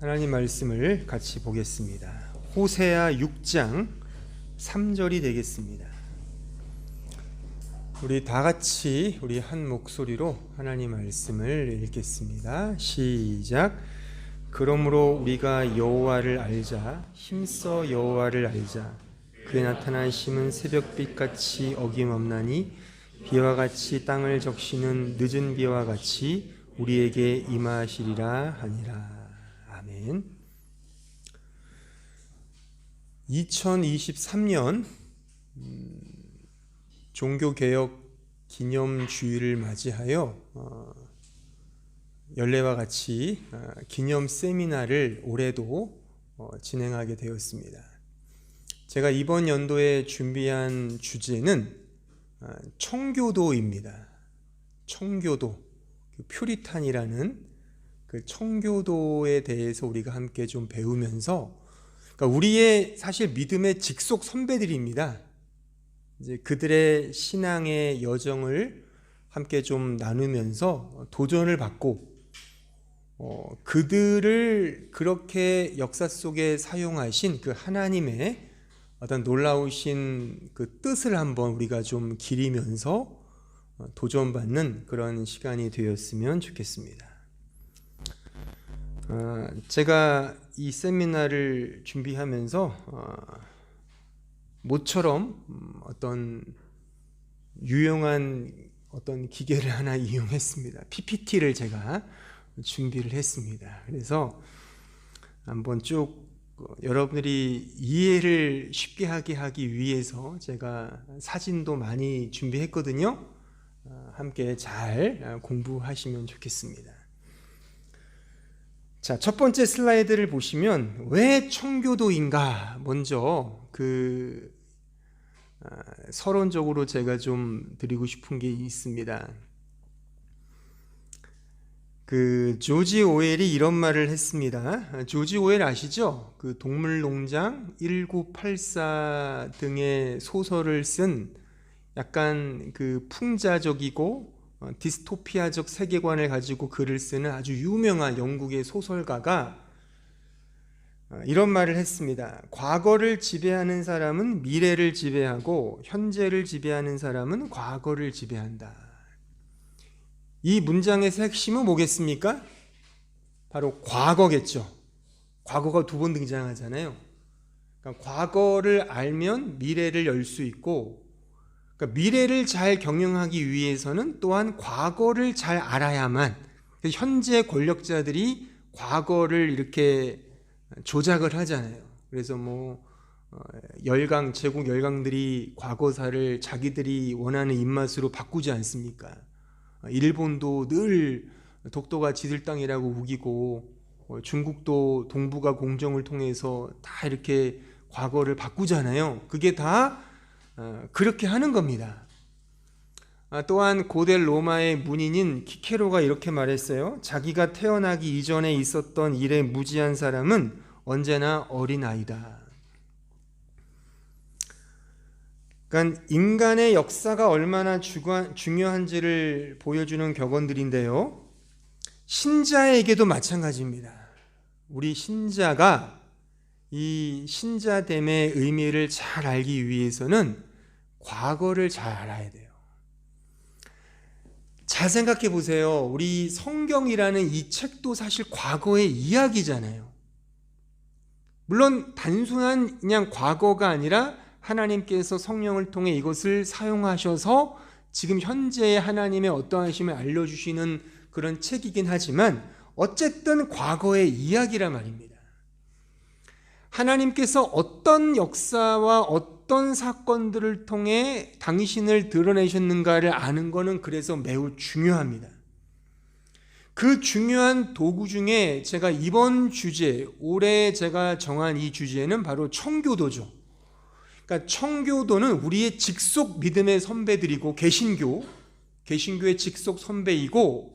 하나님 말씀을 같이 보겠습니다. 호세아 6장 3절이 되겠습니다. 우리 다 같이 우리 한 목소리로 하나님 말씀을 읽겠습니다. 시작. 그러므로 우리가 여호와를 알자. 힘써 여호와를 알자. 그의 나타나심은 새벽빛같이 어김없나니 비와 같이 땅을 적시는 늦은 비와 같이 우리에게 임하시리라 하니라. 아멘. 2023년 종교개혁 기념주의를 맞이하여 연례와 같이 기념 세미나를 올해도 진행하게 되었습니다. 제가 이번 연도에 준비한 주제는 청교도입니다. 청교도, 퓨리탄이라는 그 청교도에 대해서 우리가 함께 좀 배우면서, 그러니까 우리의 사실 믿음의 직속 선배들입니다. 이제 그들의 신앙의 여정을 함께 좀 나누면서 도전을 받고, 그들을 그렇게 역사 속에 사용하신 그 하나님의 어떤 놀라우신 그 뜻을 한번 우리가 좀 기리면서 도전받는 그런 시간이 되었으면 좋겠습니다. 제가 이 세미나를 준비하면서 모처럼 어떤 유용한 어떤 기계를 하나 이용했습니다. PPT를 제가 준비를 했습니다. 그래서 한번 쭉 여러분들이 이해를 쉽게 하기 위해서 제가 사진도 많이 준비했거든요. 함께 잘 공부하시면 좋겠습니다. 자, 첫 번째 슬라이드를 보시면 왜 청교도인가 먼저 서론적으로 제가 좀 드리고 싶은 게 있습니다. 조지 오웰이 이런 말을 했습니다. 조지 오웰 아시죠? 그 동물농장 1984 등의 소설을 쓴 약간 그 풍자적이고 디스토피아적 세계관을 가지고 글을 쓰는 아주 유명한 영국의 소설가가 이런 말을 했습니다. 과거를 지배하는 사람은 미래를 지배하고 현재를 지배하는 사람은 과거를 지배한다. 이 문장에서 핵심은 뭐겠습니까? 바로 과거겠죠. 과거가 두 번 등장하잖아요. 그러니까 과거를 알면 미래를 열 수 있고, 그러니까 미래를 잘 경영하기 위해서는 또한 과거를 잘 알아야만, 현재 권력자들이 과거를 이렇게 조작을 하잖아요. 그래서 제국 열강들이 과거사를 자기들이 원하는 입맛으로 바꾸지 않습니까? 일본도 늘 독도가 지들 땅이라고 우기고, 중국도 동북아 공정을 통해서 다 이렇게 과거를 바꾸잖아요. 그게 다 그렇게 하는 겁니다. 또한 고대 로마의 문인인 키케로가 이렇게 말했어요. 자기가 태어나기 이전에 있었던 일에 무지한 사람은 언제나 어린아이다. 그러니까 인간의 역사가 얼마나 중요한지를 보여주는 격언들인데요. 신자에게도 마찬가지입니다. 우리 신자가 이 신자됨의 의미를 잘 알기 위해서는 과거를 잘 알아야 돼요. 잘 생각해 보세요. 우리 성경이라는 이 책도 사실 과거의 이야기잖아요. 물론 단순한 그냥 과거가 아니라 하나님께서 성령을 통해 이것을 사용하셔서 지금 현재의 하나님의 어떠하심을 알려주시는 그런 책이긴 하지만 어쨌든 과거의 이야기란 말입니다. 하나님께서 어떤 역사와 어떤 사건들을 통해 당신을 드러내셨는가를 아는 것은 그래서 매우 중요합니다. 그 중요한 도구 중에 제가 이번 주제, 올해 제가 정한 이 주제는 바로 청교도죠. 그러니까 청교도는 우리의 직속 믿음의 선배들이고 개신교의 직속 선배이고,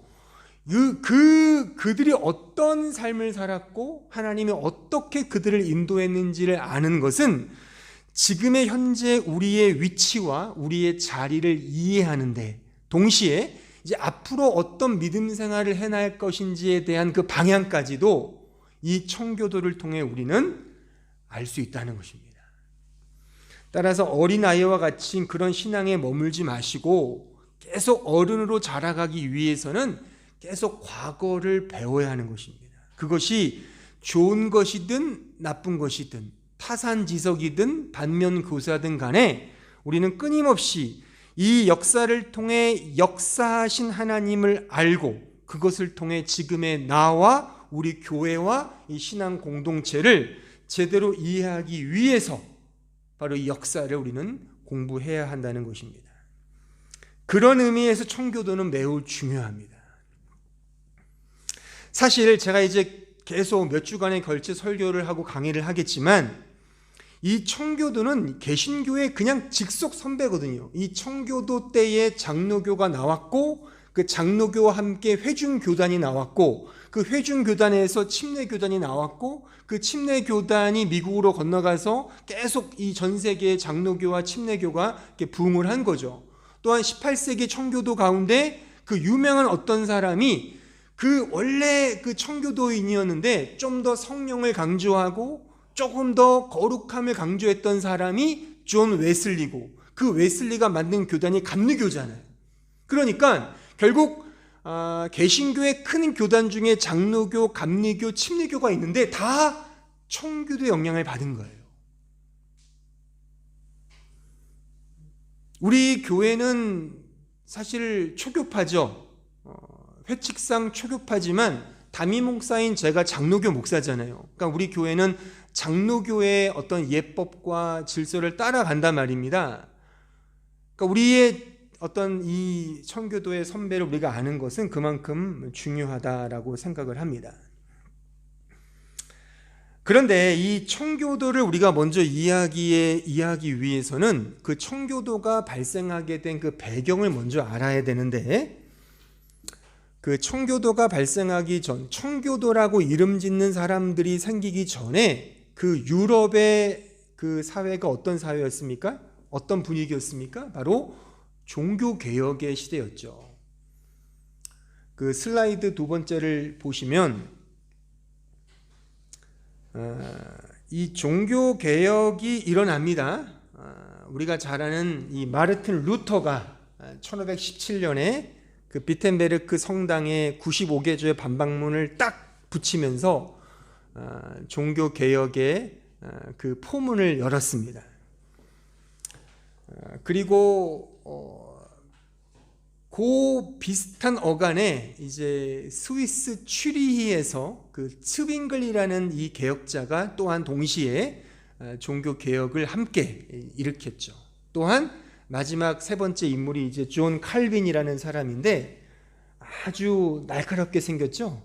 그들이 어떤 삶을 살았고 하나님이 어떻게 그들을 인도했는지를 아는 것은 지금의 현재 우리의 위치와 우리의 자리를 이해하는데, 동시에 이제 앞으로 어떤 믿음 생활을 해나갈 것인지에 대한 그 방향까지도 이 청교도를 통해 우리는 알 수 있다는 것입니다. 따라서 어린아이와 같이 그런 신앙에 머물지 마시고 계속 어른으로 자라가기 위해서는 계속 과거를 배워야 하는 것입니다. 그것이 좋은 것이든 나쁜 것이든 타산지석이든 반면교사든 간에 우리는 끊임없이 이 역사를 통해 역사하신 하나님을 알고 그것을 통해 지금의 나와 우리 교회와 이 신앙 공동체를 제대로 이해하기 위해서 바로 이 역사를 우리는 공부해야 한다는 것입니다. 그런 의미에서 청교도는 매우 중요합니다. 사실 제가 이제 계속 몇 주간에 걸쳐 설교를 하고 강의를 하겠지만 이 청교도는 개신교의 그냥 직속 선배거든요. 이 청교도 때에 장로교가 나왔고 그 장로교와 함께 회중교단이 나왔고 그 회중교단에서 침례교단이 나왔고 그 침례교단이 미국으로 건너가서 계속 이 전 세계의 장로교와 침례교가 이렇게 부흥을 한 거죠. 또한 18세기 청교도 가운데 그 유명한 어떤 사람이 그 원래 그 청교도인이었는데 좀 더 성령을 강조하고 조금 더 거룩함을 강조했던 사람이 존 웨슬리고 그 웨슬리가 만든 교단이 감리교잖아요. 그러니까 결국 개신교의 큰 교단 중에 장로교, 감리교, 침례교가 있는데 다 청교도의 영향을 받은 거예요. 우리 교회는 사실 초교파죠. 회칙상 초교파지만 담임 목사인 제가 장로교 목사잖아요. 그러니까 우리 교회는 장로교의 어떤 예법과 질서를 따라간단 말입니다. 그러니까 우리의 어떤 이 청교도의 선배를 우리가 아는 것은 그만큼 중요하다라고 생각을 합니다. 그런데 이 청교도를 우리가 먼저 이해하기 위해서는 그 청교도가 발생하게 된 그 배경을 먼저 알아야 되는데 그 청교도가 발생하기 전, 청교도라고 이름 짓는 사람들이 생기기 전에 그 유럽의 그 사회가 어떤 사회였습니까? 어떤 분위기였습니까? 바로 종교개혁의 시대였죠. 그 슬라이드 두 번째를 보시면 이 종교개혁이 일어납니다. 우리가 잘 아는 이 마르틴 루터가 1517년에 그 비텐베르크 성당에 95개조의 반박문을 딱 붙이면서 종교개혁의 그 포문을 열었습니다. 그리고 그 비슷한 어간에 이제 스위스 취리히에서 그 츠윙글이라는 이 개혁자가 또한 동시에 종교개혁을 함께 일으켰죠. 또한 마지막 세 번째 인물이 이제 존 칼빈이라는 사람인데 아주 날카롭게 생겼죠.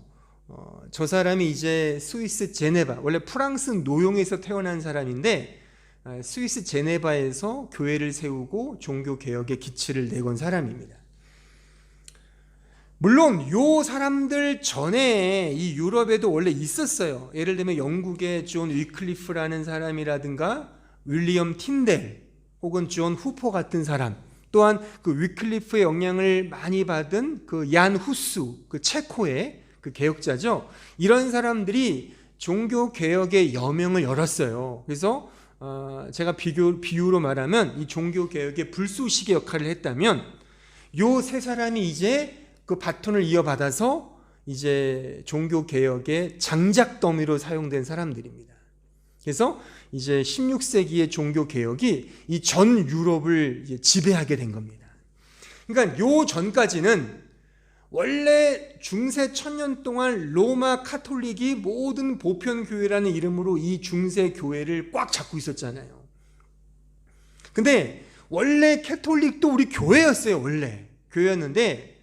저 사람이 이제 스위스 제네바, 원래 프랑스 노용에서 태어난 사람인데 스위스 제네바에서 교회를 세우고 종교개혁의 기치를 내건 사람입니다. 물론 요 사람들 전에 이 유럽에도 원래 있었어요. 예를 들면 영국의 존 위클리프라는 사람이라든가 윌리엄 틴델 혹은 존 후퍼 같은 사람, 또한 그 위클리프의 영향을 많이 받은 그 얀 후스, 그 체코의 그 개혁자죠. 이런 사람들이 종교개혁의 여명을 열었어요. 그래서 제가 비유로 말하면 이 종교개혁의 불쏘시개 역할을 했다면 요 세 사람이 이제 그 바톤을 이어받아서 이제 종교개혁의 장작더미로 사용된 사람들입니다. 그래서 이제 16세기의 종교개혁이 이 전 유럽을 이제 지배하게 된 겁니다. 그러니까 요 전까지는 원래 중세 1000년 동안 로마 카톨릭이 모든 보편교회라는 이름으로 이 중세 교회를 꽉 잡고 있었잖아요. 근데 원래 캐톨릭도 우리 교회였어요. 원래 교회였는데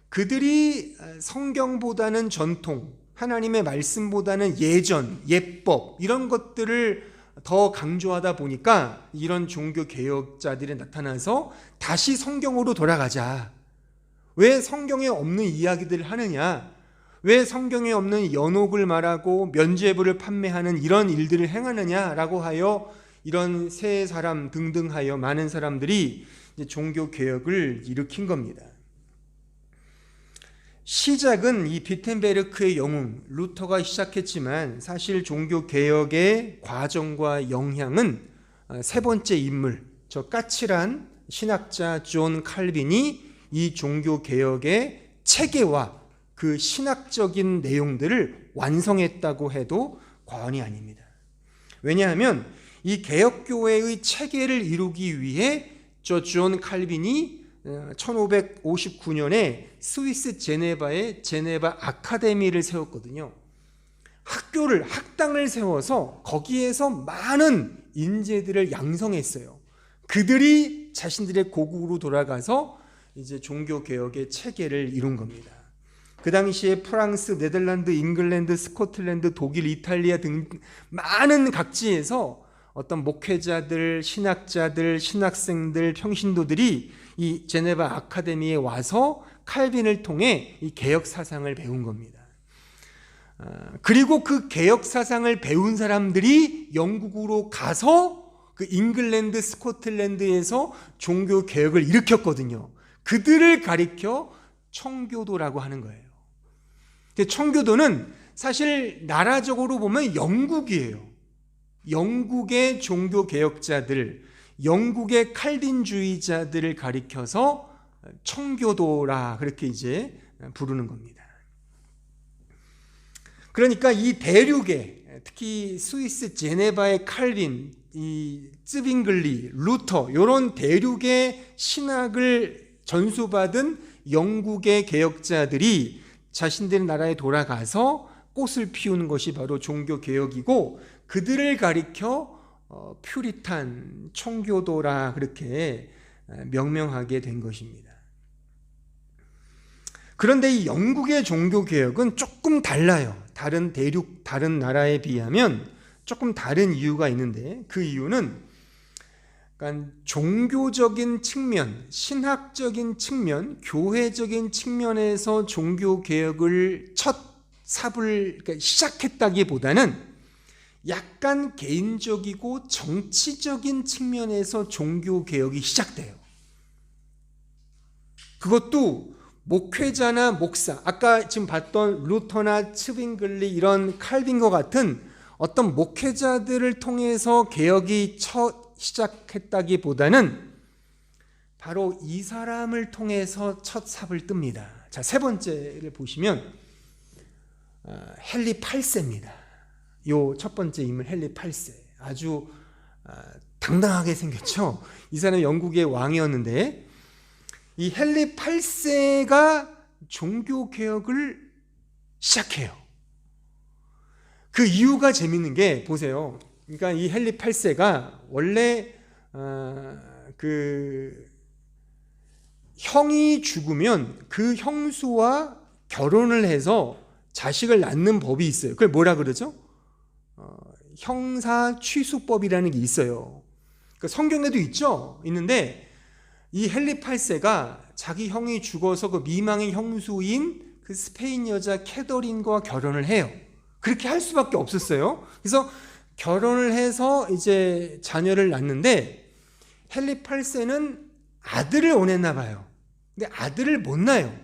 그들이 성경보다는 전통, 하나님의 말씀보다는 예전, 예법 이런 것들을 더 강조하다 보니까 이런 종교 개혁자들이 나타나서 다시 성경으로 돌아가자. 왜 성경에 없는 이야기들을 하느냐? 왜 성경에 없는 연옥을 말하고 면죄부를 판매하는 이런 일들을 행하느냐라고 하여 이런 세 사람 등등 하여 많은 사람들이 이제 종교 개혁을 일으킨 겁니다. 시작은 이 비텐베르크의 영웅 루터가 시작했지만 사실 종교 개혁의 과정과 영향은 세 번째 인물, 저 까칠한 신학자 존 칼빈이 이 종교 개혁의 체계와 그 신학적인 내용들을 완성했다고 해도 과언이 아닙니다. 왜냐하면 이 개혁교회의 체계를 이루기 위해 저 존 칼빈이 1559년에 스위스 제네바에 제네바 아카데미를 세웠거든요. 학당을 세워서 거기에서 많은 인재들을 양성했어요. 그들이 자신들의 고국으로 돌아가서 이제 종교 개혁의 체계를 이룬 겁니다. 그 당시에 프랑스, 네덜란드, 잉글랜드, 스코틀랜드, 독일, 이탈리아 등 많은 각지에서 어떤 목회자들, 신학자들, 신학생들, 평신도들이 이 제네바 아카데미에 와서 칼빈을 통해 이 개혁 사상을 배운 겁니다. 그리고 그 개혁 사상을 배운 사람들이 영국으로 가서 그 잉글랜드, 스코틀랜드에서 종교 개혁을 일으켰거든요. 그들을 가리켜 청교도라고 하는 거예요. 청교도는 사실 나라적으로 보면 영국이에요. 영국의 종교 개혁자들, 영국의 칼빈주의자들을 가리켜서 청교도라 그렇게 이제 부르는 겁니다. 그러니까 이 대륙에 특히 스위스 제네바의 칼빈, 이 쯔빙글리, 루터 이런 대륙의 신학을 전수받은 영국의 개혁자들이 자신들 나라에 돌아가서 꽃을 피우는 것이 바로 종교 개혁이고 그들을 가리켜 퓨리탄, 청교도라 그렇게 명명하게 된 것입니다. 그런데 이 영국의 종교 개혁은 조금 달라요. 다른 대륙, 다른 나라에 비하면 조금 다른 이유가 있는데 그 이유는 그러니까 종교적인 측면, 신학적인 측면, 교회적인 측면에서 종교 개혁을 첫 삽을 시작했다기보다는 약간 개인적이고 정치적인 측면에서 종교 개혁이 시작돼요. 그것도 목회자나 목사, 아까 지금 봤던 루터나 츠빙글리 이런 칼빈과 같은 어떤 목회자들을 통해서 개혁이 첫 시작했다기보다는 바로 이 사람을 통해서 첫 삽을 뜹니다. 자, 세 번째를 보시면 헨리 8세입니다. 요 첫 번째 인물 헨리 8세. 아주 당당하게 생겼죠. 이 사람은 영국의 왕이었는데 이 헨리 8세가 종교 개혁을 시작해요. 그 이유가 재밌는 게 보세요. 그러니까 이 헨리 8세가 원래 그 형이 죽으면 그 형수와 결혼을 해서 자식을 낳는 법이 있어요. 그걸 뭐라 그러죠? 형사 취수법이라는 게 있어요. 그러니까 성경에도 있는데 이 헨리 8세가 자기 형이 죽어서 그 미망의 형수인 그 스페인 여자 캐더린과 결혼을 해요. 그렇게 할 수밖에 없었어요. 그래서 결혼을 해서 이제 자녀를 낳는데 헨리 8세는 아들을 원했나 봐요. 근데 아들을 못 낳아요.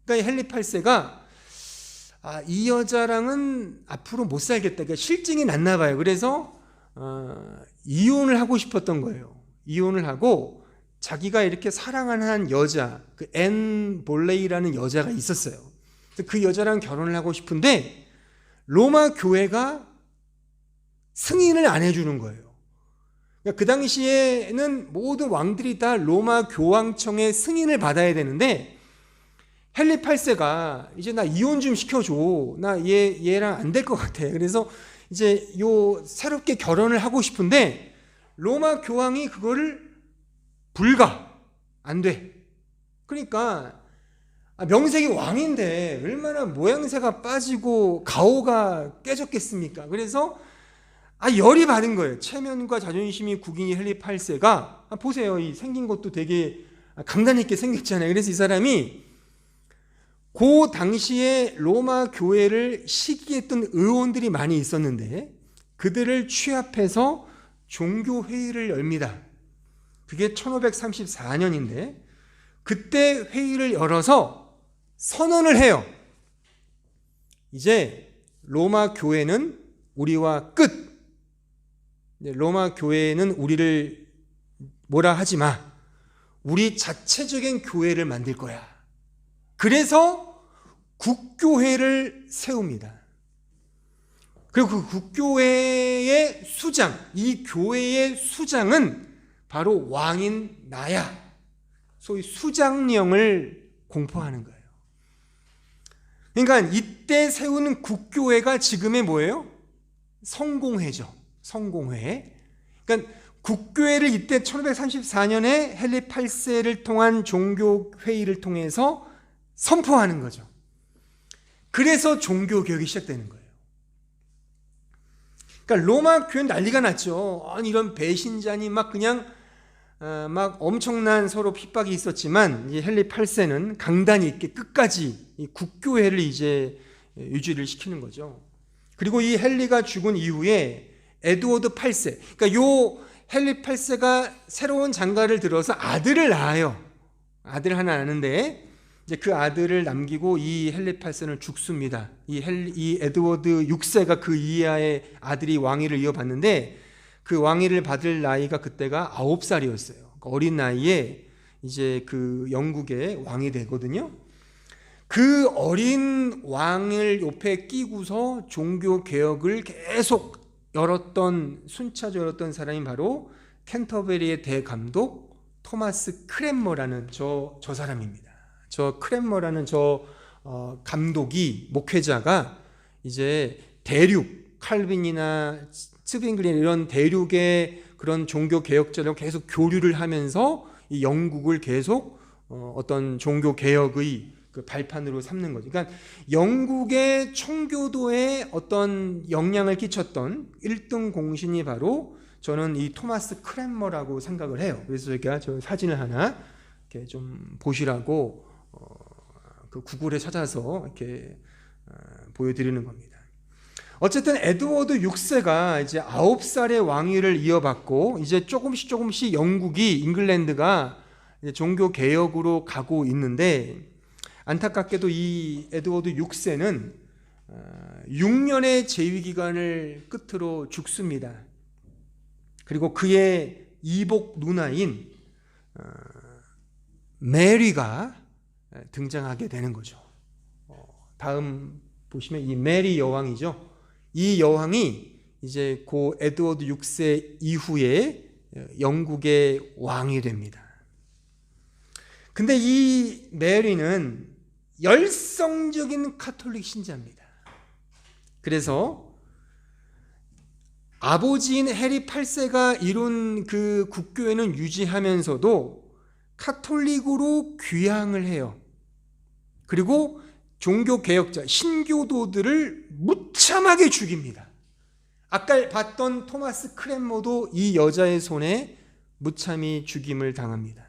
그러니까 헨리 8세가 이 여자랑은 앞으로 못 살겠다. 그러니까 실증이 났나 봐요. 그래서 이혼을 하고 싶었던 거예요. 이혼을 하고 자기가 이렇게 사랑하는 한 여자, 그 앤 볼레이라는 여자가 있었어요. 그 여자랑 결혼을 하고 싶은데 로마 교회가 승인을 안 해주는 거예요. 그러니까 그 당시에는 모든 왕들이 다 로마 교황청의 승인을 받아야 되는데 헨리 8세가 이제 나 이혼 좀 시켜줘. 나 얘랑 안 될 것 같아. 그래서 이제 새롭게 결혼을 하고 싶은데 로마 교황이 그거를 안 돼. 그러니까 명색이 왕인데 얼마나 모양새가 빠지고 가오가 깨졌겠습니까? 그래서 열이 받은 거예요. 체면과 자존심이 국인이 헨리 8세가 보세요. 이 생긴 것도 되게 강단 있게 생겼잖아요. 그래서 이 사람이 그 당시에 로마 교회를 시기했던 의원들이 많이 있었는데 그들을 취합해서 종교회의를 열립니다. 그게 1534년인데 그때 회의를 열어서 선언을 해요. 이제 로마 교회는 우리와 끝. 로마 교회는 우리를 뭐라 하지 마. 우리 자체적인 교회를 만들 거야. 그래서 국교회를 세웁니다. 그리고 그 국교회의 수장, 이 교회의 수장은 바로 왕인 나야. 소위 수장령을 공포하는 거예요. 그러니까 이때 세우는 국교회가 지금의 뭐예요? 성공회죠. 성공회. 그러니까 국교회를 이때 1534년에 헨리 8세를 통한 종교회의를 통해서 선포하는 거죠. 그래서 종교개혁이 시작되는 거예요. 그러니까 로마 교회는 난리가 났죠. 아니, 이런 배신자니 막 그냥 막 엄청난 서로 핍박이 있었지만 이제 헨리 8세는 강단이 있게 끝까지 이 국교회를 이제 유지를 시키는 거죠. 그리고 이 헨리가 죽은 이후에 에드워드 8세, 그러니까 요 헨리 8세가 새로운 장가를 들어서 아들을 낳아요. 아들 하나 낳는데 이제 그 아들을 남기고 이 헨리 8세는 죽습니다. 이 에드워드 6세가 그 이하의 아들이 왕위를 이어받는데 그 왕위를 받을 나이가 그때가 9살이었어요. 그러니까 어린 나이에 이제 그 영국의 왕이 되거든요. 그 어린 왕을 옆에 끼고서 종교 개혁을 계속 순차적으로 열었던 사람이 바로 캔터베리의 대감독 토마스 크랜머라는 저 사람입니다. 저 크랜머라는 감독이, 목회자가 이제 대륙, 칼빈이나 스빙글린 이런 대륙의 그런 종교 개혁자들과 계속 교류를 하면서 이 영국을 계속 어떤 종교 개혁의 그 발판으로 삼는 거죠. 그러니까 영국의 청교도에 어떤 영향을 끼쳤던 1등 공신이 바로 저는 이 토마스 크랜머라고 생각을 해요. 그래서 제가 저 사진을 하나 이렇게 좀 보시라고 그 구글에 찾아서 이렇게 보여드리는 겁니다. 어쨌든 에드워드 6세가 이제 9살의 왕위를 이어받고 이제 조금씩 영국이, 잉글랜드가 이제 종교 개혁으로 가고 있는데, 안타깝게도 이 에드워드 6세는 6년의 재위 기간을 끝으로 죽습니다. 그리고 그의 이복 누나인 메리가 등장하게 되는 거죠. 다음 보시면 이 메리 여왕이죠. 이 여왕이 이제 고 에드워드 6세 이후에 영국의 왕이 됩니다. 근데 이 메리는 열성적인 카톨릭 신자입니다. 그래서 아버지인 헨리 8세가 이룬 그 국교회는 유지하면서도 카톨릭으로 귀향을 해요. 그리고 종교개혁자, 신교도들을 무참하게 죽입니다. 아까 봤던 토마스 크랜머도 이 여자의 손에 무참히 죽임을 당합니다.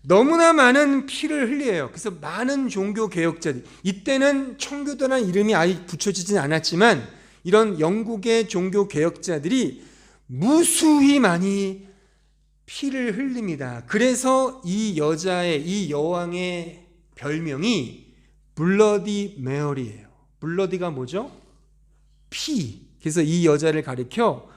너무나 많은 피를 흘려요. 그래서 많은 종교개혁자들, 이때는 청교도라는 이름이 아예 붙여지진 않았지만 이런 영국의 종교개혁자들이 무수히 많이 피를 흘립니다. 그래서 이 여왕의 별명이 블러디 메어리예요. 블러디가 뭐죠? 피. 그래서 이 여자를 가리켜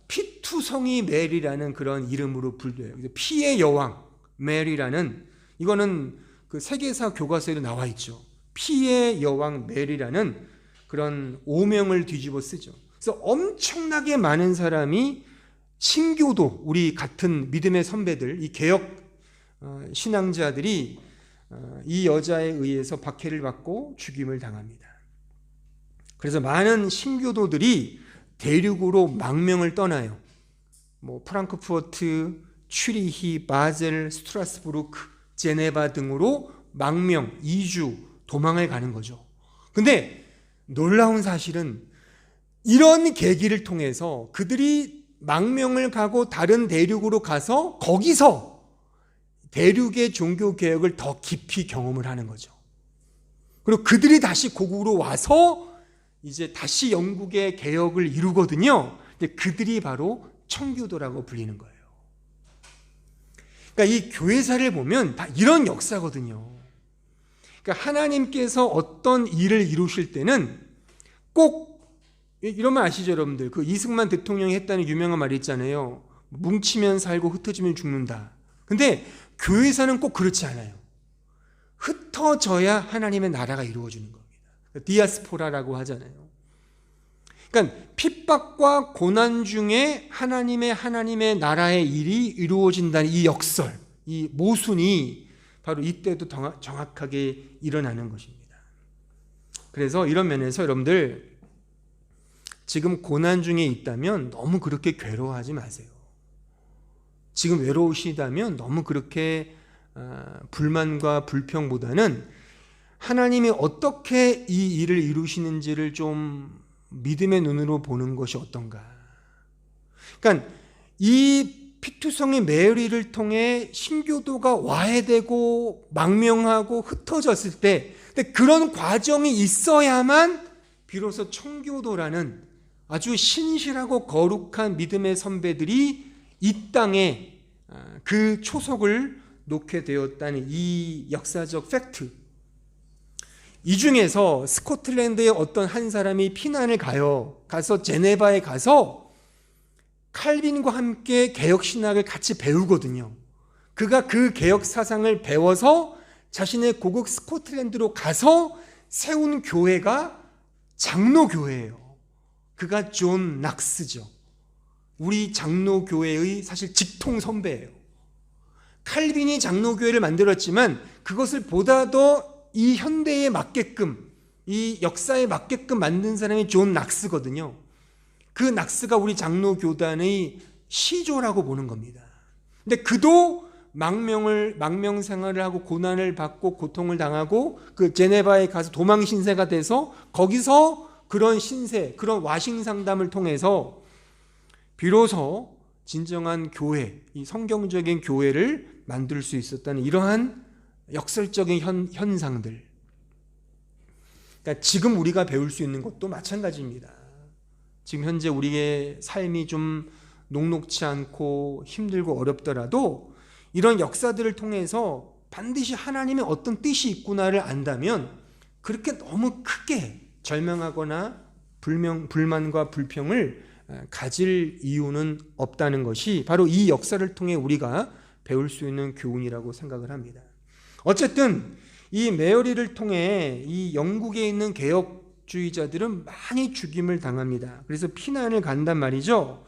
피투성이 메리라는 그런 이름으로 불려요. 피의 여왕 메리라는, 이거는 그 세계사 교과서에도 나와 있죠. 피의 여왕 메리라는 그런 오명을 뒤집어 쓰죠. 그래서 엄청나게 많은 사람이 신교도, 우리 같은 믿음의 선배들, 이 개혁 신앙자들이 이 여자에 의해서 박해를 받고 죽임을 당합니다. 그래서 많은 신교도들이 대륙으로 망명을 떠나요. 프랑크푸르트, 취리히, 바젤, 스트라스부르크, 제네바 등으로 망명, 이주, 도망을 가는 거죠. 근데 놀라운 사실은 이런 계기를 통해서 그들이 망명을 가고 다른 대륙으로 가서 거기서 대륙의 종교개혁을 더 깊이 경험을 하는 거죠. 그리고 그들이 다시 고국으로 와서 이제 다시 영국의 개혁을 이루거든요. 근데 그들이 바로 청교도라고 불리는 거예요. 그러니까 이 교회사를 보면 다 이런 역사거든요. 그러니까 하나님께서 어떤 일을 이루실 때는 꼭 이러면 아시죠, 여러분들? 그 이승만 대통령이 했다는 유명한 말이 있잖아요. 뭉치면 살고 흩어지면 죽는다. 근데 교회에서는 꼭 그렇지 않아요. 흩어져야 하나님의 나라가 이루어지는 겁니다. 디아스포라라고 하잖아요. 그러니까 핍박과 고난 중에 하나님의 나라의 일이 이루어진다는 이 역설, 이 모순이 바로 이때도 정확하게 일어나는 것입니다. 그래서 이런 면에서 여러분들 지금 고난 중에 있다면 너무 그렇게 괴로워하지 마세요. 지금 외로우시다면 너무 그렇게 불만과 불평보다는 하나님이 어떻게 이 일을 이루시는지를 좀 믿음의 눈으로 보는 것이 어떤가. 그러니까 이 피투성이 메리를 통해 신교도가 와해되고 망명하고 흩어졌을 때, 근데 그런 과정이 있어야만 비로소 청교도라는 아주 신실하고 거룩한 믿음의 선배들이 이 땅에 그 초석을 놓게 되었다는 이 역사적 팩트. 이 중에서 스코틀랜드의 어떤 한 사람이 피난을 가서 제네바에 가서 칼빈과 함께 개혁신학을 같이 배우거든요. 그가 그 개혁 사상을 배워서 자신의 고국 스코틀랜드로 가서 세운 교회가 장로교회예요. 그가 존 낙스죠. 우리 장로교회의 사실 직통 선배예요. 칼빈이 장로교회를 만들었지만 그것을 보다 더 이 현대에 맞게끔, 이 역사에 맞게끔 만든 사람이 존 낙스거든요. 그 낙스가 우리 장로교단의 시조라고 보는 겁니다. 근데 그도 망명 생활을 하고 고난을 받고 고통을 당하고 그 제네바에 가서 도망 신세가 돼서 거기서 그런 신세, 그런 와싱 상담을 통해서 비로소 진정한 교회, 이 성경적인 교회를 만들 수 있었다는 이러한 역설적인 현상들. 그러니까 지금 우리가 배울 수 있는 것도 마찬가지입니다. 지금 현재 우리의 삶이 좀 녹록치 않고 힘들고 어렵더라도 이런 역사들을 통해서 반드시 하나님의 어떤 뜻이 있구나를 안다면 그렇게 너무 크게 절망하거나 불만과 불평을 가질 이유는 없다는 것이 바로 이 역사를 통해 우리가 배울 수 있는 교훈이라고 생각을 합니다. 어쨌든 이 메어리를 통해 이 영국에 있는 개혁주의자들은 많이 죽임을 당합니다. 그래서 피난을 간단 말이죠.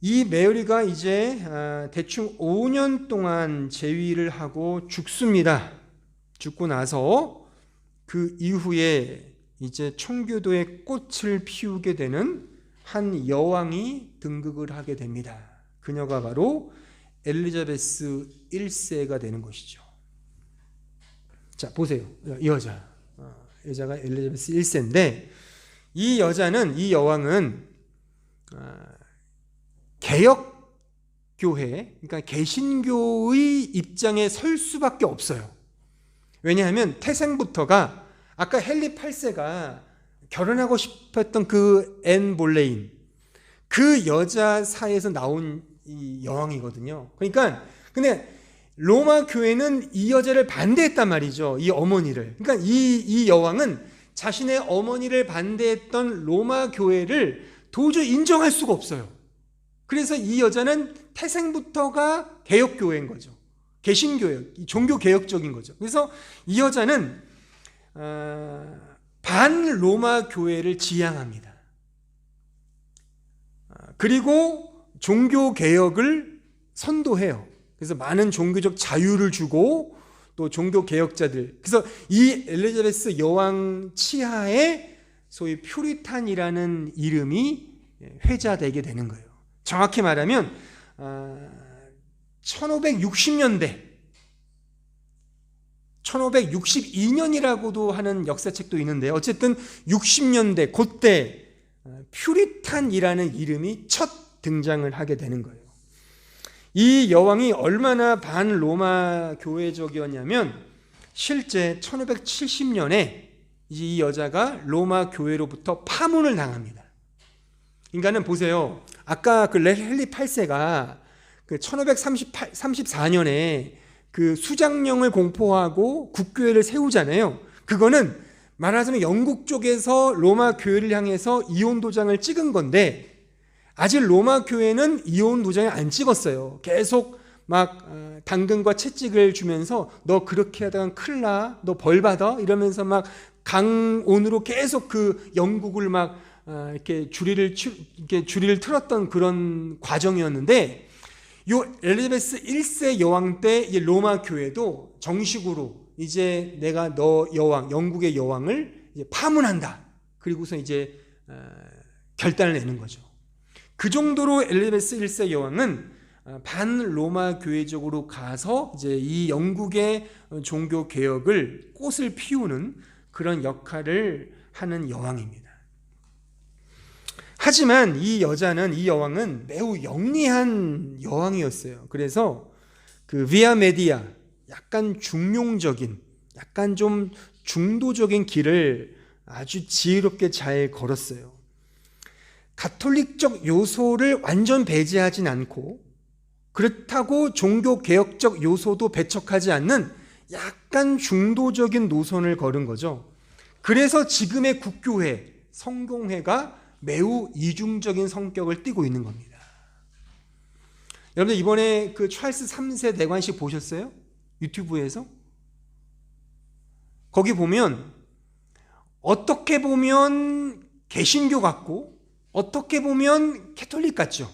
이 메어리가 이제 대충 5년 동안 재위를 하고 죽습니다. 죽고 나서 그 이후에 이제 청교도의 꽃을 피우게 되는 한 여왕이 등극을 하게 됩니다. 그녀가 바로 엘리자베스 1세가 되는 것이죠. 자, 보세요. 이 여자가 엘리자베스 1세인데 이 여왕은 개혁교회, 그러니까 개신교의 입장에 설 수밖에 없어요. 왜냐하면 태생부터가 아까 헨리 8세가 결혼하고 싶었던 그 앤 볼레인, 그 여자사에서 나온 이 여왕이거든요. 그러니까 근데 로마 교회는 이 여자를 반대했단 말이죠. 이 어머니를. 그러니까 이 여왕은 자신의 어머니를 반대했던 로마 교회를 도저히 인정할 수가 없어요. 그래서 이 여자는 태생부터가 개혁교회인 거죠. 개신교회, 종교개혁적인 거죠. 그래서 이 여자는 반로마 교회를 지향합니다. 그리고 종교개혁을 선도해요. 그래서 많은 종교적 자유를 주고 또 종교개혁자들, 그래서 이 엘리자베스 여왕 치하에 소위 퓨리탄이라는 이름이 회자되게 되는 거예요. 정확히 말하면 1560년대 1562년이라고도 하는 역사책도 있는데 어쨌든 60년대 그때 퓨리탄이라는 이름이 첫 등장을 하게 되는 거예요. 이 여왕이 얼마나 반로마 교회적이었냐면 실제 1570년에 이 여자가 로마 교회로부터 파문을 당합니다. 그러니까는 보세요. 아까 그 헨리 8세가 그 1534년에 그 수장령을 공포하고 국교회를 세우잖아요. 그거는 말하자면 영국 쪽에서 로마 교회를 향해서 이혼 도장을 찍은 건데, 아직 로마 교회는 이혼 도장을 안 찍었어요. 계속 막 당근과 채찍을 주면서 너 그렇게 하다간 큰일 나, 너 벌 받아, 이러면서 막 강온으로 계속 그 영국을 막 이렇게 주리를 틀었던 그런 과정이었는데, 요 엘리자베스 1세 여왕 때 이제 로마 교회도 정식으로 이제 내가 너 여왕, 영국의 여왕을 이제 파문한다. 그리고서 이제 결단을 내는 거죠. 그 정도로 엘리자베스 1세 여왕은 반 로마 교회적으로 가서 이제 이 영국의 종교 개혁을 꽃을 피우는 그런 역할을 하는 여왕입니다. 하지만 이 여왕은 매우 영리한 여왕이었어요. 그래서 그 비아 메디아, 약간 중용적인, 약간 좀 중도적인 길을 아주 지혜롭게 잘 걸었어요. 가톨릭적 요소를 완전 배제하진 않고, 그렇다고 종교개혁적 요소도 배척하지 않는 약간 중도적인 노선을 걸은 거죠. 그래서 지금의 국교회, 성공회가 매우 이중적인 성격을 띠고 있는 겁니다. 여러분들 이번에 그 찰스 3세 대관식 보셨어요? 유튜브에서? 거기 보면 어떻게 보면 개신교 같고 어떻게 보면 캐톨릭 같죠.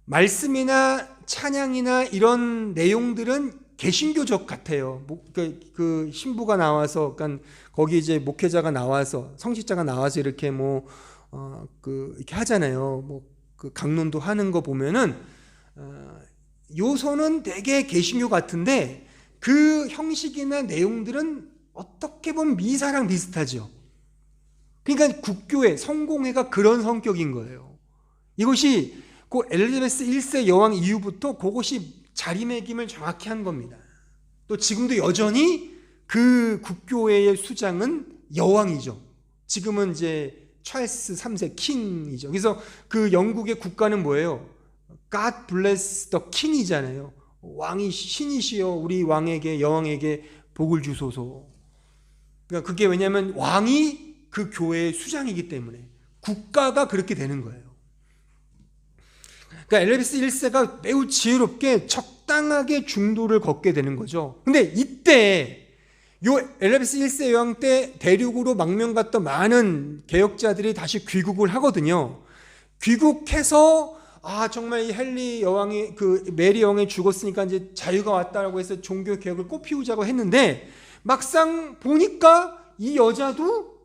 말씀이나 찬양이나 이런 내용들은 개신교적 같아요. 그 신부가 나와서, 그러니까 거기 이제 목회자가 나와서, 성직자가 나와서 이렇게 이렇게 하잖아요. 그 강론도 하는 거 보면은 요소는 되게 개신교 같은데 그 형식이나 내용들은 어떻게 보면 미사랑 비슷하죠. 그러니까 국교회, 성공회가 그런 성격인 거예요. 이것이 그 엘리자베스 1세 여왕 이후부터 그것이 자리매김을 정확히 한 겁니다. 또 지금도 여전히 그 국교회의 수장은 여왕이죠. 지금은 이제 찰스 3세 킹이죠. 그래서 그 영국의 국가는 뭐예요? God bless the king이잖아요. 왕이 신이시여 우리 왕에게, 여왕에게 복을 주소서. 그러니까 그게 왜냐하면 왕이 그 교회의 수장이기 때문에 국가가 그렇게 되는 거예요. 그러니까 엘리자베스 1세가 매우 지혜롭게 적당하게 중도를 걷게 되는 거죠. 근데 이때 요 엘리자베스 1세 여왕 때 대륙으로 망명 갔던 많은 개혁자들이 다시 귀국을 하거든요. 귀국해서 정말 이 헨리 여왕이, 그 메리 여왕이 죽었으니까 이제 자유가 왔다라고 해서 종교 개혁을 꽃피우자고 했는데, 막상 보니까 이 여자도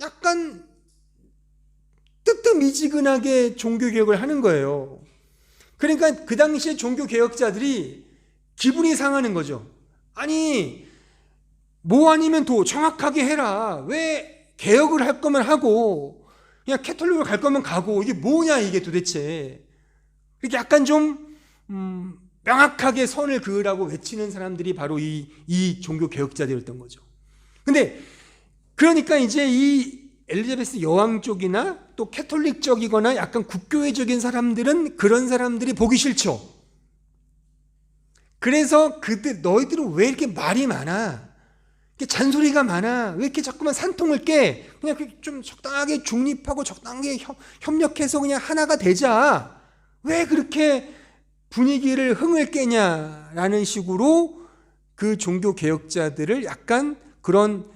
약간 뜨뜻미지근하게 종교 개혁을 하는 거예요. 그러니까 그 당시에 종교 개혁자들이 기분이 상하는 거죠. 아니, 뭐 아니면 도 정확하게 해라. 왜 개혁을 할 거면 하고 그냥 캐톨릭으로 갈 거면 가고, 이게 뭐냐 이게 도대체. 이렇게 약간 좀 명확하게 선을 그으라고 외치는 사람들이 바로 이 종교 개혁자들이었던 거죠. 근데 그러니까 이제 이 엘리자베스 여왕 쪽이나 또 캐톨릭 쪽이거나 약간 국교회적인 사람들은 그런 사람들이 보기 싫죠. 그래서 그때 너희들은 왜 이렇게 말이 많아? 이렇게 잔소리가 많아? 왜 이렇게 자꾸만 산통을 깨? 그냥 좀 적당하게 중립하고 적당하게 협력해서 그냥 하나가 되자. 왜 그렇게 분위기를 흥을 깨냐라는 식으로 그 종교 개혁자들을 약간 그런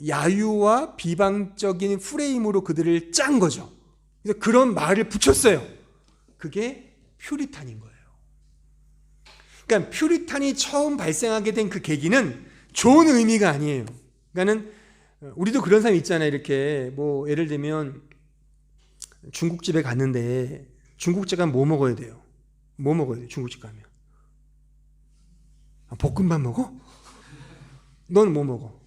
야유와 비방적인 프레임으로 그들을 짠 거죠. 그래서 그런 말을 붙였어요. 그게 퓨리탄인 거예요. 그러니까 퓨리탄이 처음 발생하게 된 그 계기는 좋은 의미가 아니에요. 그러니까는 우리도 그런 사람 있잖아요. 이렇게 뭐 예를 들면 중국집에 갔는데, 중국집 가면 뭐 먹어야 돼요? 뭐 먹어야 돼요? 중국집 가면 볶음밥 먹어? 넌 뭐 먹어?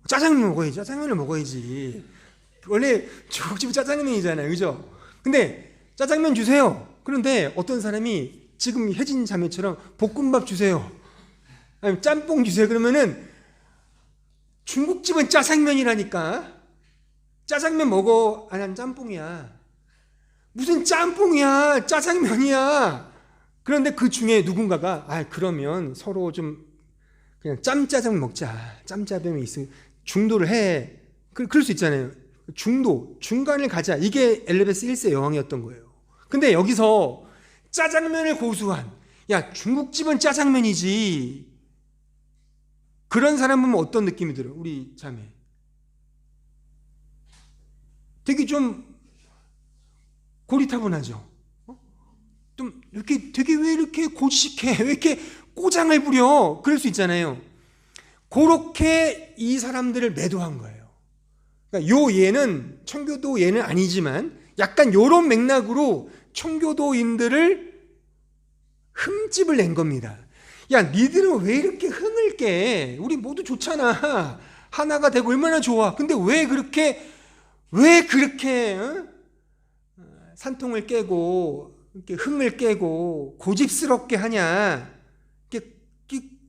짜장면 먹어야지. 짜장면을 먹어야지. 원래 중국집은 짜장면이잖아요. 그죠? 근데 짜장면 주세요. 그런데 어떤 사람이 지금 혜진 자매처럼 볶음밥 주세요. 아니면 짬뽕 주세요. 그러면은 중국집은 짜장면이라니까. 짜장면 먹어. 아니, 난 짬뽕이야. 무슨 짬뽕이야. 짜장면이야. 그런데 그 중에 누군가가 그러면 서로 좀 그냥 짬짜장 먹자. 짬짜장이 있으면 중도를 해. 그럴 수 있잖아요. 중도, 중간을 가자. 이게 엘리베스 1세 여왕이었던 거예요. 근데 여기서 짜장면을 고수한, 야, 중국집은 짜장면이지. 그런 사람 보면 어떤 느낌이 들어요? 우리 자매. 되게 좀 고리타분하죠. 좀 이렇게 되게 왜 이렇게 고지식해? 왜 이렇게 꼬장을 부려? 그럴 수 있잖아요. 그렇게 이 사람들을 매도한 거예요. 그러니까 요 예는 청교도 예는 아니지만 약간 요런 맥락으로 청교도인들을 흠집을 낸 겁니다. 야, 니들은 왜 이렇게 흥을 깨? 우리 모두 좋잖아. 하나가 되고 얼마나 좋아. 근데 왜 그렇게 산통을 깨고 이렇게 흥을 깨고 고집스럽게 하냐? 이렇게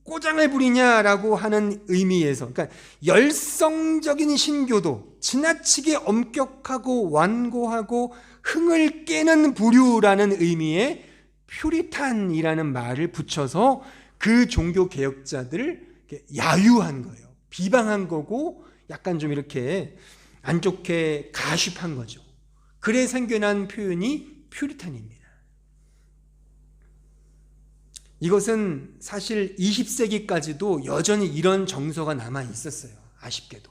꼬장을 부리냐라고 하는 의미에서, 그러니까 열성적인 신교도, 지나치게 엄격하고 완고하고 흥을 깨는 부류라는 의미의 퓨리탄이라는 말을 붙여서 그 종교 개혁자들을 야유한 거예요. 비방한 거고 약간 좀 이렇게 안 좋게 가십한 거죠. 그래 생겨난 표현이 퓨리탄입니다. 이것은 사실 20세기까지도 여전히 이런 정서가 남아 있었어요. 아쉽게도.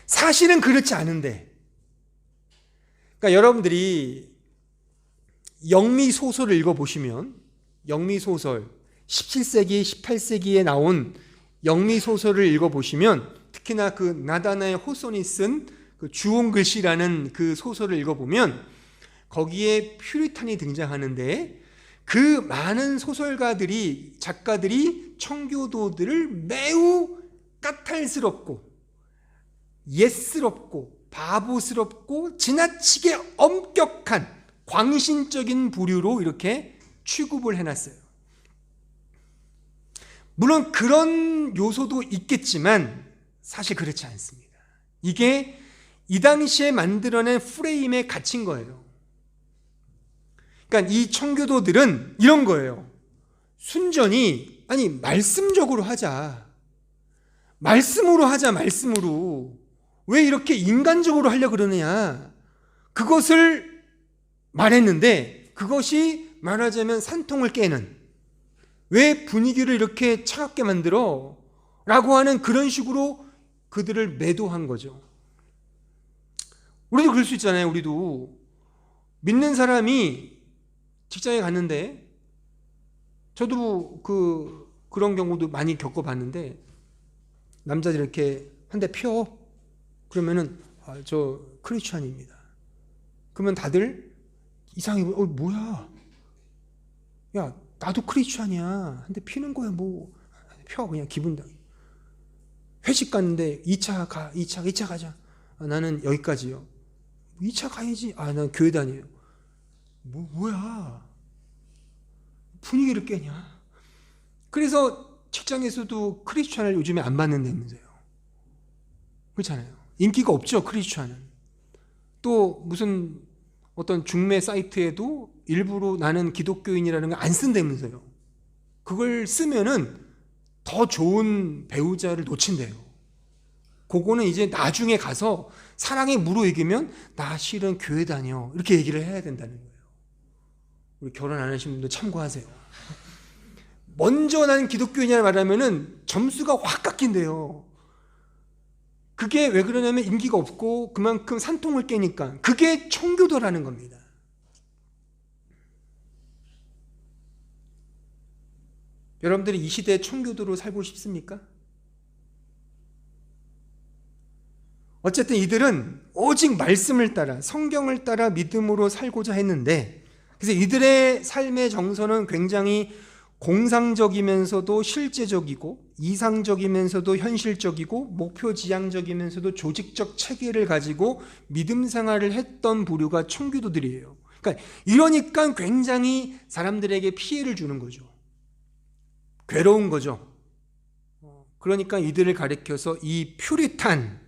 사실은 그렇지 않은데, 그러니까 여러분들이 영미소설을 읽어보시면, 영미소설 17세기, 18세기에 나온 영미소설을 읽어보시면, 특히나 그 나다나의 호손이 쓴 그 주홍글씨라는 그 소설을 읽어보면 거기에 퓨리탄이 등장하는데, 그 많은 소설가들이, 작가들이 청교도들을 매우 까탈스럽고 옛스럽고 바보스럽고 지나치게 엄격한 광신적인 부류로 이렇게 취급을 해놨어요. 물론 그런 요소도 있겠지만 사실 그렇지 않습니다. 이게 이 당시에 만들어낸 프레임에 갇힌 거예요. 그러니까 이 청교도들은 이런 거예요. 순전히, 말씀적으로 하자. 말씀으로 하자, 말씀으로. 왜 이렇게 인간적으로 하려고 그러느냐. 그것을 말했는데, 그것이 말하자면 산통을 깨는, 왜 분위기를 이렇게 차갑게 만들어? 라고 하는 그런 식으로 그들을 매도한 거죠. 우리도 그럴 수 있잖아요. 우리도 믿는 사람이 직장에 갔는데, 저도 그런 경우도 많이 겪어봤는데, 남자들이 이렇게 한 대 펴. 그러면은, 저 크리스찬입니다. 그러면 다들 이상해. 뭐야? 야, 나도 크리스찬이야. 한 대 피는 거야, 뭐. 펴, 그냥 기분. 회식 갔는데 2차 가자. 나는 여기까지요. 2차 가야지. 난 교회 다녀요. 뭐야? 분위기를 깨냐? 그래서 직장에서도 크리스찬을 요즘에 안 받는다면서요. 그렇잖아요. 인기가 없죠, 크리스찬은. 또 무슨 어떤 중매 사이트에도 일부러 나는 기독교인이라는 걸 안 쓴다면서요. 그걸 쓰면은 더 좋은 배우자를 놓친대요. 그거는 이제 나중에 가서 사랑에 무르익으면 나 실은 교회 다녀. 이렇게 얘기를 해야 된다는 거예요. 우리 결혼 안 하신 분들 참고하세요. 먼저 난 기독교인이라 말하면은 점수가 확 깎인대요. 그게 왜 그러냐면 인기가 없고 그만큼 산통을 깨니까. 그게 청교도라는 겁니다. 여러분들이 이 시대에 청교도로 살고 싶습니까? 어쨌든 이들은 오직 말씀을 따라, 성경을 따라 믿음으로 살고자 했는데, 그래서 이들의 삶의 정서는 굉장히 공상적이면서도 실제적이고, 이상적이면서도 현실적이고, 목표지향적이면서도 조직적 체계를 가지고 믿음 생활을 했던 부류가 청교도들이에요. 그러니까 이러니까 굉장히 사람들에게 피해를 주는 거죠. 괴로운 거죠. 그러니까 이들을 가리켜서 이 퓨리탄,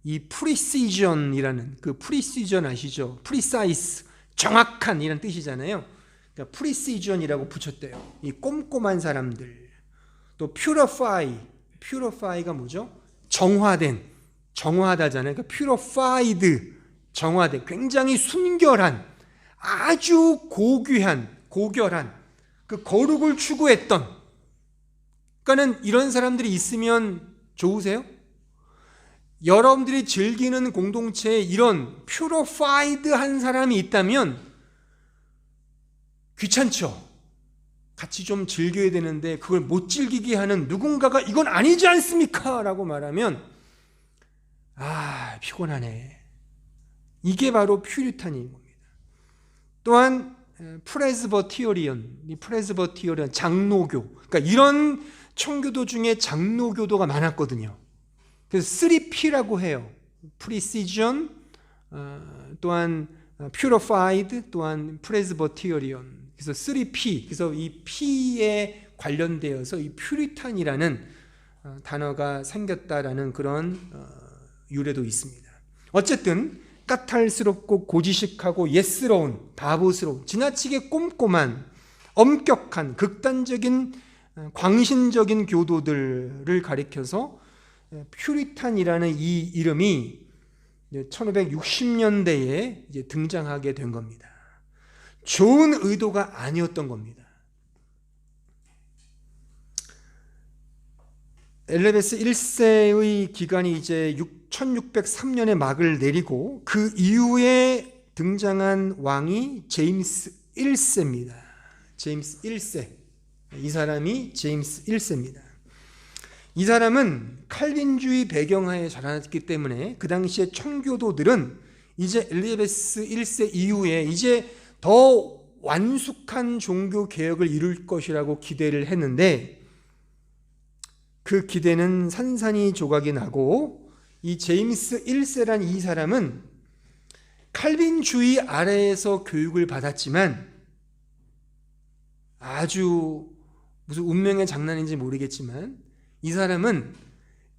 이 프리시전이라는, 그 프리시전 아시죠? 프리사이스, 정확한 이란 뜻이잖아요. 그러니까 precision이라고 붙였대요. 이 꼼꼼한 사람들. 또 purify가 뭐죠? 정화하다잖아요. 그러니까 purified, 정화된, 굉장히 순결한, 아주 고결한 그 거룩을 추구했던. 그러니까는 이런 사람들이 있으면 좋으세요? 여러분들이 즐기는 공동체에 이런 purified한 사람이 있다면 귀찮죠? 같이 좀 즐겨야 되는데 그걸 못 즐기게 하는 누군가가 이건 아니지 않습니까? 라고 말하면 피곤하네. 이게 바로 퓨리탄인 겁니다. 또한 프레스버티어리언, 장로교. 그러니까 이런 청교도 중에 장로교도가 많았거든요. 그래서 3P라고 해요. Precision, 또한 Purified, 또한 Presbyterian. 그래서 3P. 그래서 이 P에 관련되어서 이 퓨리탄이라는 단어가 생겼다라는 그런 유래도 있습니다. 어쨌든 까탈스럽고 고지식하고 옛스러운, 바보스러운, 지나치게 꼼꼼한, 엄격한, 극단적인, 광신적인 교도들을 가리켜서 퓨리탄이라는 이 이름이 1560년대에 이제 등장하게 된 겁니다. 좋은 의도가 아니었던 겁니다. 엘리자베스 1세의 기간이 이제 1603년에 막을 내리고 그 이후에 등장한 왕이 제임스 1세입니다. 제임스 1세. 이 사람이 제임스 1세입니다. 이 사람은 칼빈주의 배경하에 자라났기 때문에 그 당시에 청교도들은 이제 엘리자베스 1세 이후에 이제 더 완숙한 종교 개혁을 이룰 것이라고 기대를 했는데 그 기대는 산산이 조각이 나고 이 제임스 1세란 이 사람은 칼빈주의 아래에서 교육을 받았지만 아주 무슨 운명의 장난인지 모르겠지만 이 사람은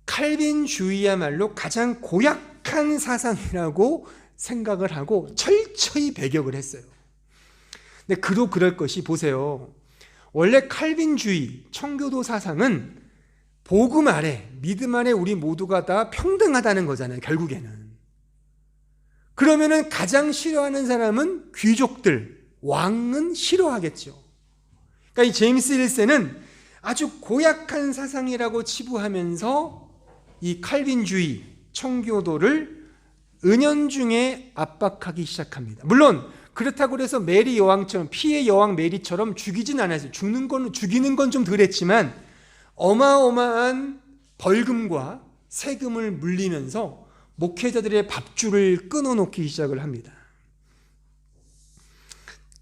칼빈주의야말로 가장 고약한 사상이라고 생각을 하고 철저히 배격을 했어요. 근데 그도 그럴 것이 보세요. 원래 칼빈주의, 청교도 사상은 복음 아래, 믿음 아래 우리 모두가 다 평등하다는 거잖아요, 결국에는. 그러면은 가장 싫어하는 사람은 귀족들, 왕은 싫어하겠죠. 그러니까 이 제임스 1세는 아주 고약한 사상이라고 치부하면서 이 칼빈주의, 청교도를 은연중에 압박하기 시작합니다. 물론 그렇다고 해서 메리 여왕처럼, 피의 여왕 메리처럼 죽이진 않았어요. 죽이는 건 좀 덜했지만 어마어마한 벌금과 세금을 물리면서 목회자들의 밥줄을 끊어놓기 시작을 합니다.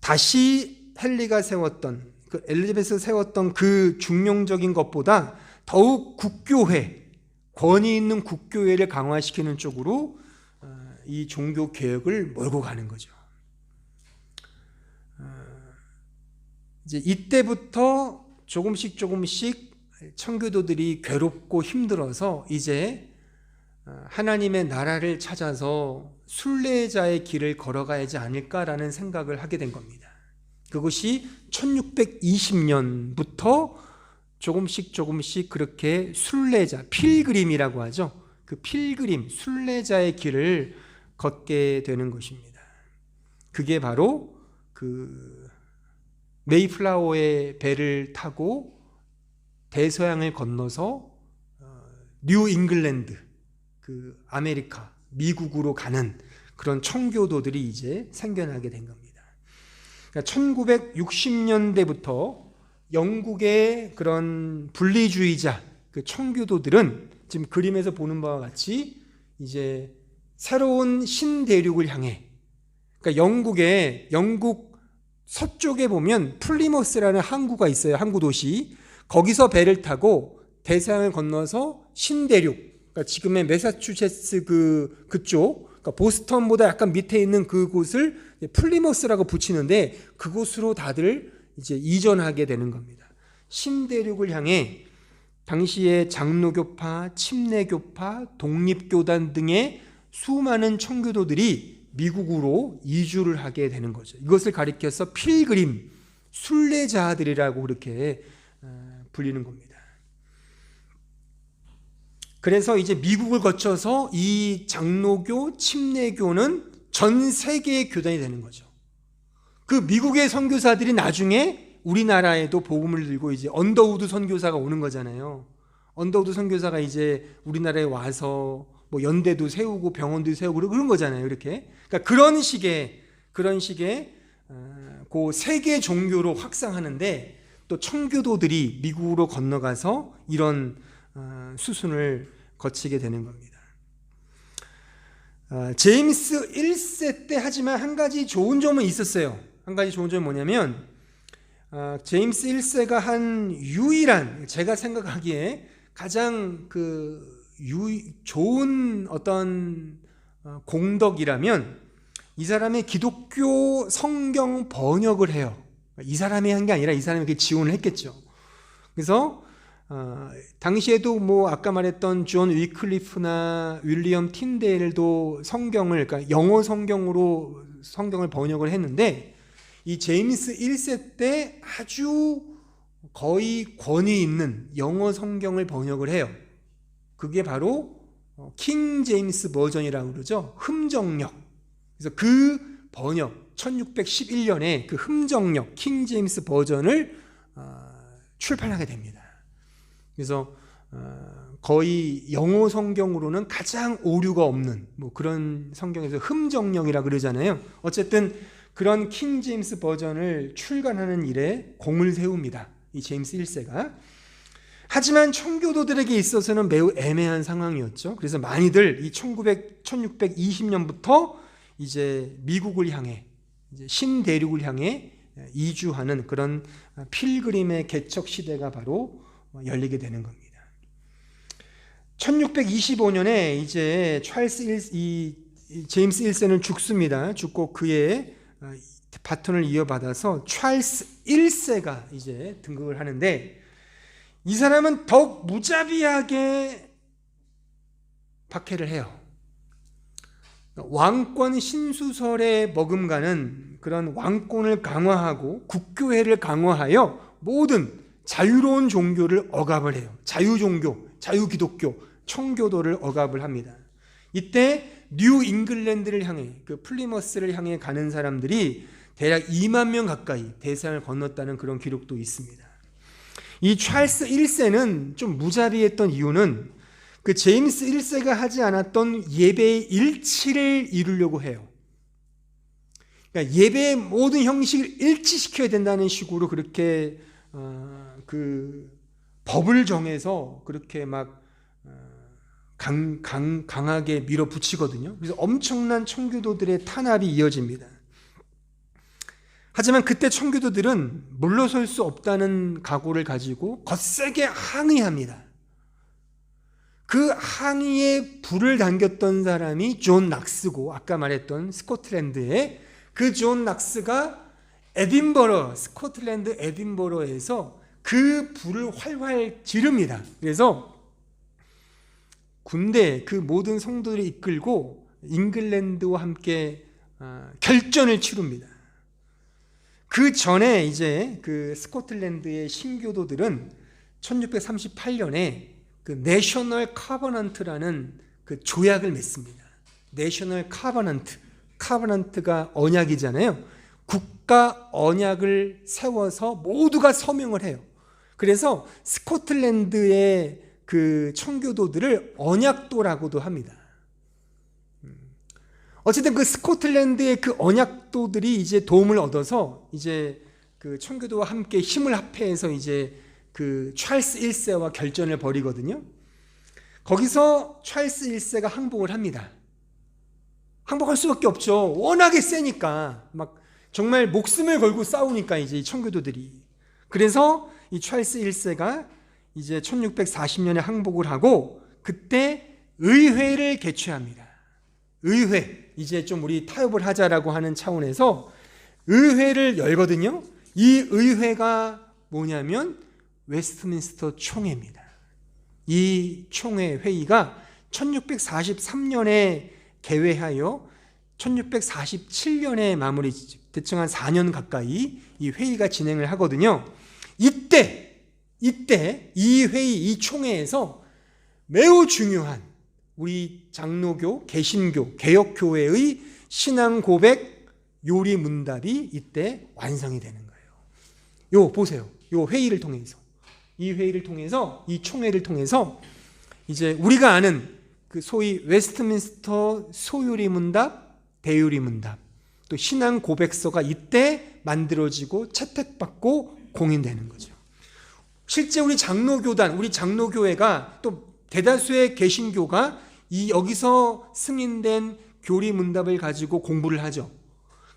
다시 헨리가 세웠던, 엘리자베스가 세웠던 그 중용적인 것보다 더욱 국교회, 권위 있는 국교회를 강화시키는 쪽으로 이 종교 개혁을 몰고 가는 거죠. 이제 이때부터 조금씩 청교도들이 괴롭고 힘들어서 이제 하나님의 나라를 찾아서 순례자의 길을 걸어가야지 않을까라는 생각을 하게 된 겁니다. 그것이 1620년부터 조금씩 그렇게 순례자, 필그림이라고 하죠. 그 필그림, 순례자의 길을 걷게 되는 것입니다. 그게 바로 그 메이플라워의 배를 타고 대서양을 건너서 뉴 잉글랜드, 그 아메리카, 미국으로 가는 그런 청교도들이 이제 생겨나게 된 겁니다. 그러니까 1960년대부터 영국의 그런 분리주의자, 그 청교도들은 지금 그림에서 보는 바와 같이 이제 새로운 신대륙을 향해, 그러니까 영국 서쪽에 보면 플리머스라는 항구가 있어요. 항구 도시. 거기서 배를 타고 대서양을 건너서 신대륙, 그러니까 지금의 매사추세츠 그쪽, 그러니까 보스턴보다 약간 밑에 있는 그곳을 플리머스라고 붙이는데 그곳으로 다들 이제 이전하게 되는 겁니다. 신대륙을 향해 당시의 장로교파, 침례교파, 독립교단 등의 수많은 청교도들이 미국으로 이주를 하게 되는 거죠. 이것을 가리켜서 필그림, 순례자들이라고 그렇게 불리는 겁니다. 그래서 이제 미국을 거쳐서 이 장로교, 침례교는 전 세계의 교단이 되는 거죠. 그 미국의 선교사들이 나중에 우리나라에도 복음을 들고 이제 언더우드 선교사가 오는 거잖아요. 언더우드 선교사가 이제 우리나라에 와서 뭐 연대도 세우고 병원도 세우고 그런 거잖아요. 이렇게. 그러니까 그런 식의 그 세계 종교로 확산하는데 또 청교도들이 미국으로 건너가서 이런 수순을 거치게 되는 겁니다. 제임스 1세 때 하지만 한 가지 좋은 점은 있었어요. 한 가지 좋은 점은 뭐냐면 제임스 1세가 한 유일한, 제가 생각하기에 가장 좋은 어떤 공덕이라면 이 사람의 기독교 성경 번역을 해요. 이 사람이 한 게 아니라 이 사람이 이렇게 지원을 했겠죠. 그래서 당시에도 뭐 아까 말했던 존 위클리프나 윌리엄 틴데일도 성경을, 그러니까 영어 성경으로 성경을 번역을 했는데 이 제임스 1세 때 아주 거의 권위 있는 영어 성경을 번역을 해요. 그게 바로 킹 제임스 버전이라고 그러죠. 흠정역. 그래서 그 번역 1611년에 그 흠정역 킹 제임스 버전을 출판하게 됩니다. 그래서 거의 영어 성경으로는 가장 오류가 없는 뭐 그런 성경에서 흠정역이라 그러잖아요. 어쨌든 그런 킹 제임스 버전을 출간하는 일에 공을 세웁니다. 이 제임스 1세가. 하지만 청교도들에게 있어서는 매우 애매한 상황이었죠. 그래서 많이들 이 1620년부터 이제 미국을 향해, 이제 신대륙을 향해 이주하는 그런 필그림의 개척 시대가 바로 열리게 되는 겁니다. 1625년에 이제 제임스 1세는 죽습니다. 죽고 그의 바톤을 이어받아서 찰스 1세가 이제 등극을 하는데 이 사람은 더욱 무자비하게 박해를 해요. 왕권 신수설에 머금가는 그런 왕권을 강화하고 국교회를 강화하여 모든 자유로운 종교를 억압을 해요. 자유종교, 자유기독교, 청교도를 억압을 합니다. 이때 뉴 잉글랜드를 향해, 그 플리머스를 향해 가는 사람들이 대략 2만 명 가까이 대서양을 건넜다는 그런 기록도 있습니다. 이 찰스 1세는 좀 무자비했던 이유는 그 제임스 1세가 하지 않았던 예배의 일치를 이루려고 해요. 그러니까 예배의 모든 형식을 일치시켜야 된다는 식으로 그렇게 그 법을 정해서 그렇게 막 강하게 밀어붙이거든요. 그래서 엄청난 청교도들의 탄압이 이어집니다. 하지만 그때 청교도들은 물러설 수 없다는 각오를 가지고 거세게 항의합니다. 그 항의에 불을 당겼던 사람이 존 낙스고, 아까 말했던 스코틀랜드의 그 존 낙스가 스코틀랜드 에딘버러에서 그 불을 활활 지릅니다. 그래서 군대, 그 모든 성도들을 이끌고 잉글랜드와 함께 결전을 치릅니다. 그 전에 이제 그 스코틀랜드의 신교도들은 1638년에 그 내셔널 카버넌트라는 그 조약을 맺습니다. 내셔널 카버넌트가 언약이잖아요. 국가 언약을 세워서 모두가 서명을 해요. 그래서 스코틀랜드의 그 청교도들을 언약도라고도 합니다. 어쨌든 그 스코틀랜드의 그 언약도들이 이제 도움을 얻어서 이제 그 청교도와 함께 힘을 합해서 이제 그 찰스 1세와 결전을 벌이거든요. 거기서 찰스 1세가 항복을 합니다. 항복할 수밖에 없죠. 워낙에 세니까 막 정말 목숨을 걸고 싸우니까 이제 이 청교도들이. 그래서 이 찰스 1세가 이제 1640년에 항복을 하고 그때 의회를 개최합니다. 의회, 이제 좀 우리 타협을 하자라고 하는 차원에서 의회를 열거든요. 이 의회가 뭐냐면 웨스트민스터 총회입니다. 이 총회 회의가 1643년에 개회하여 1647년에 대충 한 4년 가까이 이 회의가 진행을 하거든요. 이때 이 회의, 이 총회에서 매우 중요한 우리 장로교, 개신교, 개혁교회의 신앙 고백 요리 문답이 이때 완성이 되는 거예요. 요 보세요. 요 회의를 통해서, 이 회의를 통해서, 이 총회를 통해서 이제 우리가 아는 그 소위 웨스트민스터 소요리 문답, 대요리 문답, 또 신앙 고백서가 이때 만들어지고 채택받고 공인되는 거죠. 실제 우리 장로교단, 우리 장로교회가 또 대다수의 개신교가 이 여기서 승인된 교리 문답을 가지고 공부를 하죠.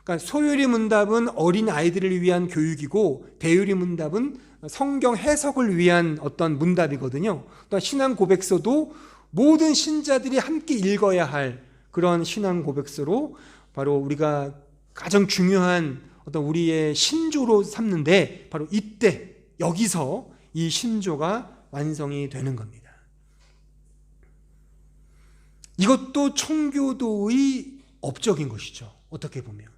그러니까 소요리 문답은 어린 아이들을 위한 교육이고 대요리 문답은 성경 해석을 위한 어떤 문답이거든요. 또 신앙 고백서도 모든 신자들이 함께 읽어야 할 그런 신앙 고백서로 바로 우리가 가장 중요한 어떤 우리의 신조로 삼는데 바로 이때 여기서 이 신조가 완성이 되는 겁니다. 이것도 청교도의 업적인 것이죠. 어떻게 보면.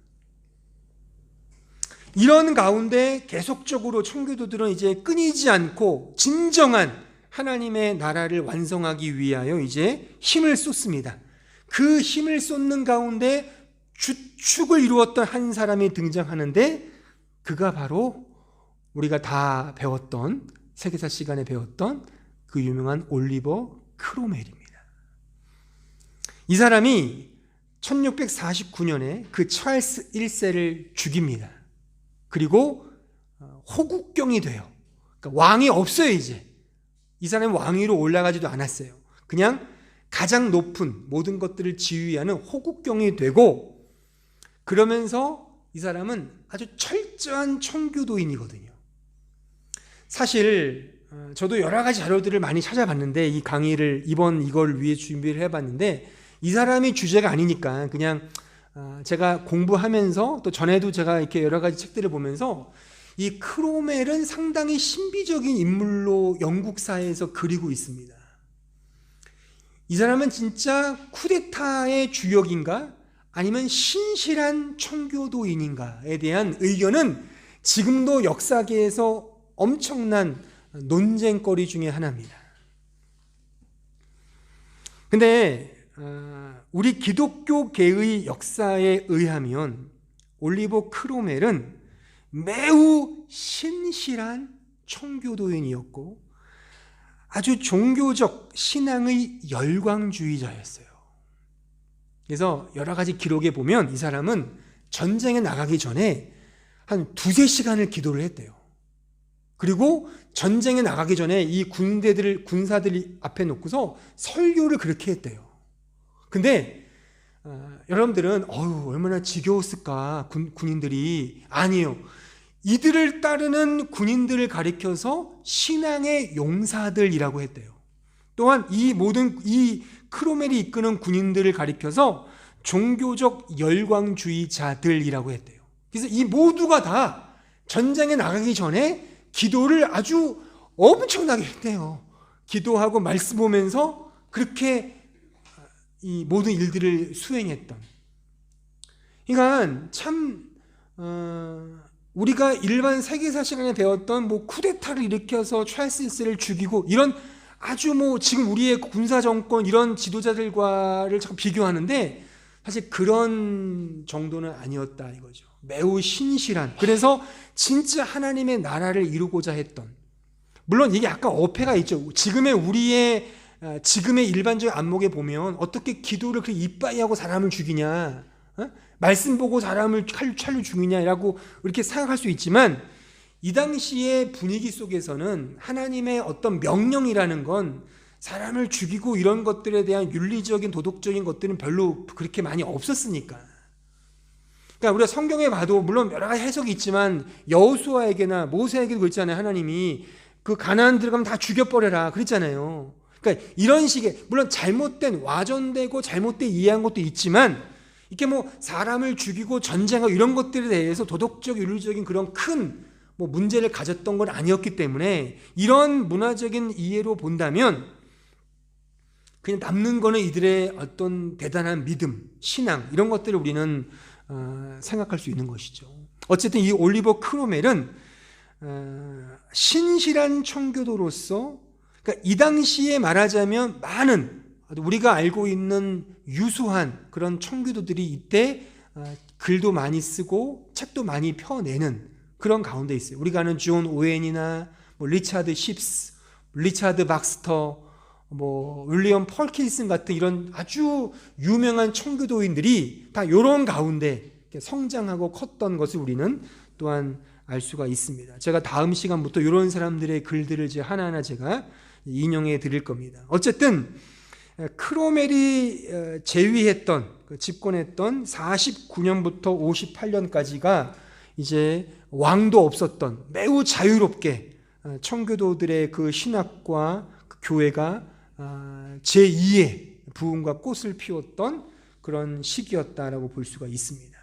이런 가운데 계속적으로 청교도들은 이제 끊이지 않고 진정한 하나님의 나라를 완성하기 위하여 이제 힘을 쏟습니다. 그 힘을 쏟는 가운데 주축을 이루었던 한 사람이 등장하는데 그가 바로 우리가 다 배웠던 세계사 시간에 배웠던 그 유명한 올리버 크로멜입니다. 이 사람이 1649년에 그 찰스 1세를 죽입니다. 그리고 호국경이 돼요. 그러니까 왕이 없어요. 이제 이 사람은 왕위로 올라가지도 않았어요. 그냥 가장 높은 모든 것들을 지휘하는 호국경이 되고, 그러면서 이 사람은 아주 철저한 청교도인이거든요. 사실 저도 여러 가지 자료들을 많이 찾아봤는데, 이 강의를 이걸 위해 준비를 해봤는데 이 사람이 주제가 아니니까 그냥 제가 공부하면서 또 전에도 제가 이렇게 여러 가지 책들을 보면서 이 크로멜은 상당히 신비적인 인물로 영국사에서 그리고 있습니다. 이 사람은 진짜 쿠데타의 주역인가 아니면 신실한 청교도인인가에 대한 의견은 지금도 역사계에서 엄청난 논쟁거리 중에 하나입니다. 근데 우리 기독교계의 역사에 의하면 올리버 크로멜은 매우 신실한 청교도인이었고 아주 종교적 신앙의 열광주의자였어요. 그래서 여러 가지 기록에 보면 이 사람은 전쟁에 나가기 전에 한 2-3시간을 기도를 했대요. 그리고 전쟁에 나가기 전에 이 군사들 앞에 놓고서 설교를 그렇게 했대요. 근데 여러분들은 얼마나 지겨웠을까 군인들이. 아니에요. 이들을 따르는 군인들을 가리켜서 신앙의 용사들이라고 했대요. 또한 이 크로멜이 이끄는 군인들을 가리켜서 종교적 열광주의자들이라고 했대요. 그래서 이 모두가 다 전쟁에 나가기 전에 기도를 아주 엄청나게 했대요. 기도하고 말씀 보면서 그렇게 이 모든 일들을 수행했던. 그러니까 참 우리가 일반 세계사 시간에 배웠던 쿠데타를 일으켜서 찰스 1세를 죽이고 이런 아주 지금 우리의 군사 정권 이런 지도자들과를 자꾸 비교하는데 사실 그런 정도는 아니었다 이거죠. 매우 신실한, 그래서 진짜 하나님의 나라를 이루고자 했던. 물론 이게 약간 어폐가 있죠. 지금의 일반적인 안목에 보면 어떻게 기도를 그렇게 이빠이 하고 사람을 죽이냐, 말씀 보고 사람을 칼로 죽이냐라고 이렇게 생각할 수 있지만, 이 당시의 분위기 속에서는 하나님의 어떤 명령이라는 건 사람을 죽이고 이런 것들에 대한 윤리적인 도덕적인 것들은 별로 그렇게 많이 없었으니까. 그러니까 우리가 성경에 봐도 물론 여러 가지 해석이 있지만 여호수아에게나 모세에게도 그랬잖아요. 하나님이 그 가나안 들어가면 다 죽여버려라 그랬잖아요. 그러니까 이런 식의, 물론 잘못된, 와전되고 잘못된 이해한 것도 있지만 이렇게 사람을 죽이고 전쟁하고 이런 것들에 대해서 도덕적 윤리적인 그런 큰 문제를 가졌던 건 아니었기 때문에 이런 문화적인 이해로 본다면 그냥 남는 거는 이들의 어떤 대단한 믿음, 신앙 이런 것들을 우리는 생각할 수 있는 것이죠. 어쨌든 이 올리버 크로멜은 신실한 청교도로서, 그러니까 이 당시에 말하자면 많은 우리가 알고 있는 유수한 그런 청교도들이 이때 글도 많이 쓰고 책도 많이 펴내는 그런 가운데 있어요. 우리가 아는 존 오웬이나 리차드 십스, 리차드 박스터, 윌리엄 펄킨슨 같은 이런 아주 유명한 청교도인들이 다 이런 가운데 성장하고 컸던 것을 우리는 또한 알 수가 있습니다. 제가 다음 시간부터 이런 사람들의 글들을 하나하나 제가 인용해 드릴 겁니다. 어쨌든 크로멜이 집권했던 49년부터 58년까지가 이제 왕도 없었던 매우 자유롭게 청교도들의 그 신학과 그 교회가 제2의 부흥과 꽃을 피웠던 그런 시기였다라고 볼 수가 있습니다.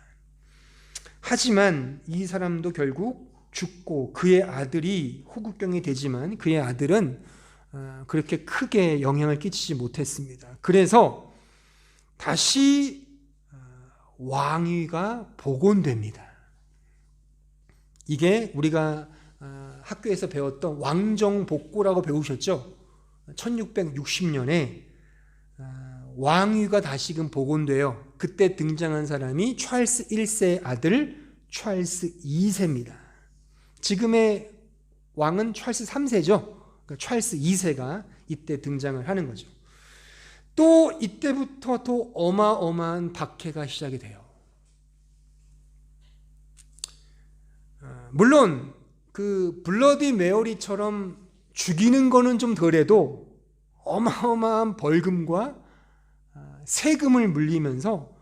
하지만 이 사람도 결국 죽고 그의 아들이 호국경이 되지만 그의 아들은 그렇게 크게 영향을 끼치지 못했습니다. 그래서 다시 왕위가 복원됩니다. 이게 우리가 학교에서 배웠던 왕정복고라고 배우셨죠? 1660년에 왕위가 다시금 복원되어 그때 등장한 사람이 찰스 1세의 아들 찰스 2세입니다. 지금의 왕은 찰스 3세죠. 그러니까 찰스 2세가 이때 등장을 하는 거죠. 또 이때부터 또 어마어마한 박해가 시작이 돼요. 물론 그 블러디 메어리처럼 죽이는 거는 좀 덜해도 어마어마한 벌금과 세금을 물리면서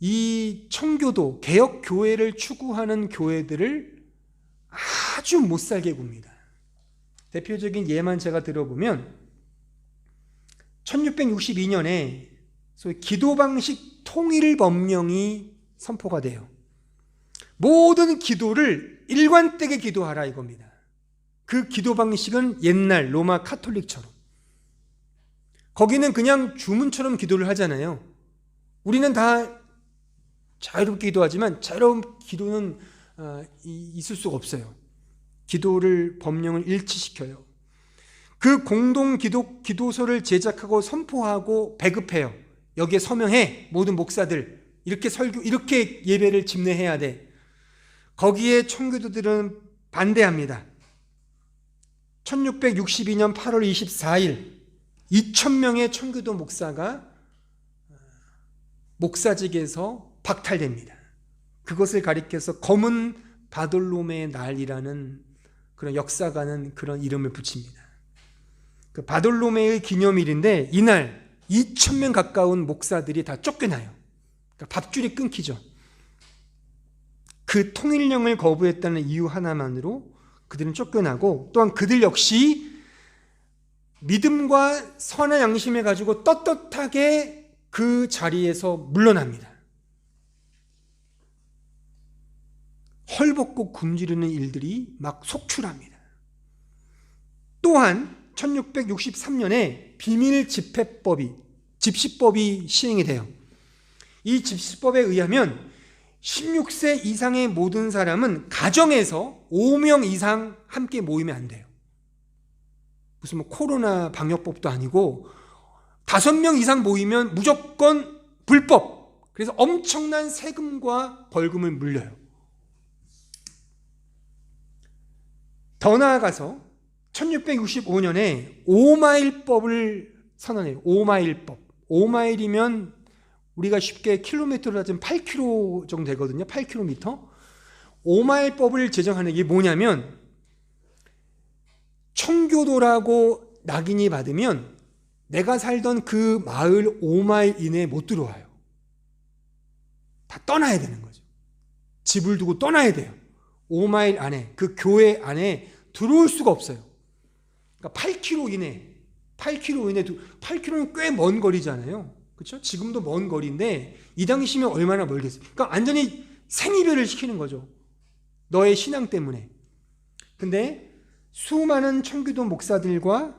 이 청교도 개혁 교회를 추구하는 교회들을 아주 못살게 굽니다. 대표적인 예만 제가 들어보면 1662년에 소위 기도 방식 통일 법령이 선포가 돼요. 모든 기도를 일관되게 기도하라 이겁니다. 그 기도 방식은 옛날 로마 카톨릭처럼, 거기는 그냥 주문처럼 기도를 하잖아요. 우리는 다 자유롭게 기도하지만 자유로운 기도는 있을 수가 없어요. 기도를 법령을 일치시켜요. 그 공동 기도서를 제작하고 선포하고 배급해요. 여기에 서명해, 모든 목사들 이렇게 예배를 집례해야 돼. 거기에 청교도들은 반대합니다. 1662년 8월 24일 2000명의 청교도 목사가 목사직에서 박탈됩니다. 그것을 가리켜서 검은 바돌로메의 날이라는 그런 역사가는 그런 이름을 붙입니다. 그 바돌로메의 기념일인데 이날 2000명 가까운 목사들이 다 쫓겨나요. 그러니까 밥줄이 끊기죠. 그 통일령을 거부했다는 이유 하나만으로 그들은 쫓겨나고, 또한 그들 역시 믿음과 선한 양심을 가지고 떳떳하게 그 자리에서 물러납니다. 헐벗고 굶주리는 일들이 막 속출합니다. 또한 1663년에 비밀 집시법이 시행이 돼요. 이 집시법에 의하면 16세 이상의 모든 사람은 가정에서 5명 이상 함께 모이면 안 돼요. 무슨 코로나 방역법도 아니고 5명 이상 모이면 무조건 불법. 그래서 엄청난 세금과 벌금을 물려요. 더 나아가서 1665년에 5마일법을 선언해요. 5마일법. 5마일이면 우리가 쉽게 킬로미터로 따지면 8km 정도 되거든요. 8km. 5마일법을 제정하는 게 뭐냐면, 청교도라고 낙인이 받으면 내가 살던 그 마을 5마일 이내에 못 들어와요. 다 떠나야 되는 거죠. 집을 두고 떠나야 돼요. 5마일 안에, 그 교회 안에 들어올 수가 없어요. 그러니까 8km 이내, 8km는 꽤 먼 거리잖아요. 그렇죠? 지금도 먼 거리인데 이 당시면 얼마나 멀겠어요. 그러니까 완전히 생이별을 시키는 거죠. 너의 신앙 때문에. 근데 수많은 청교도 목사들과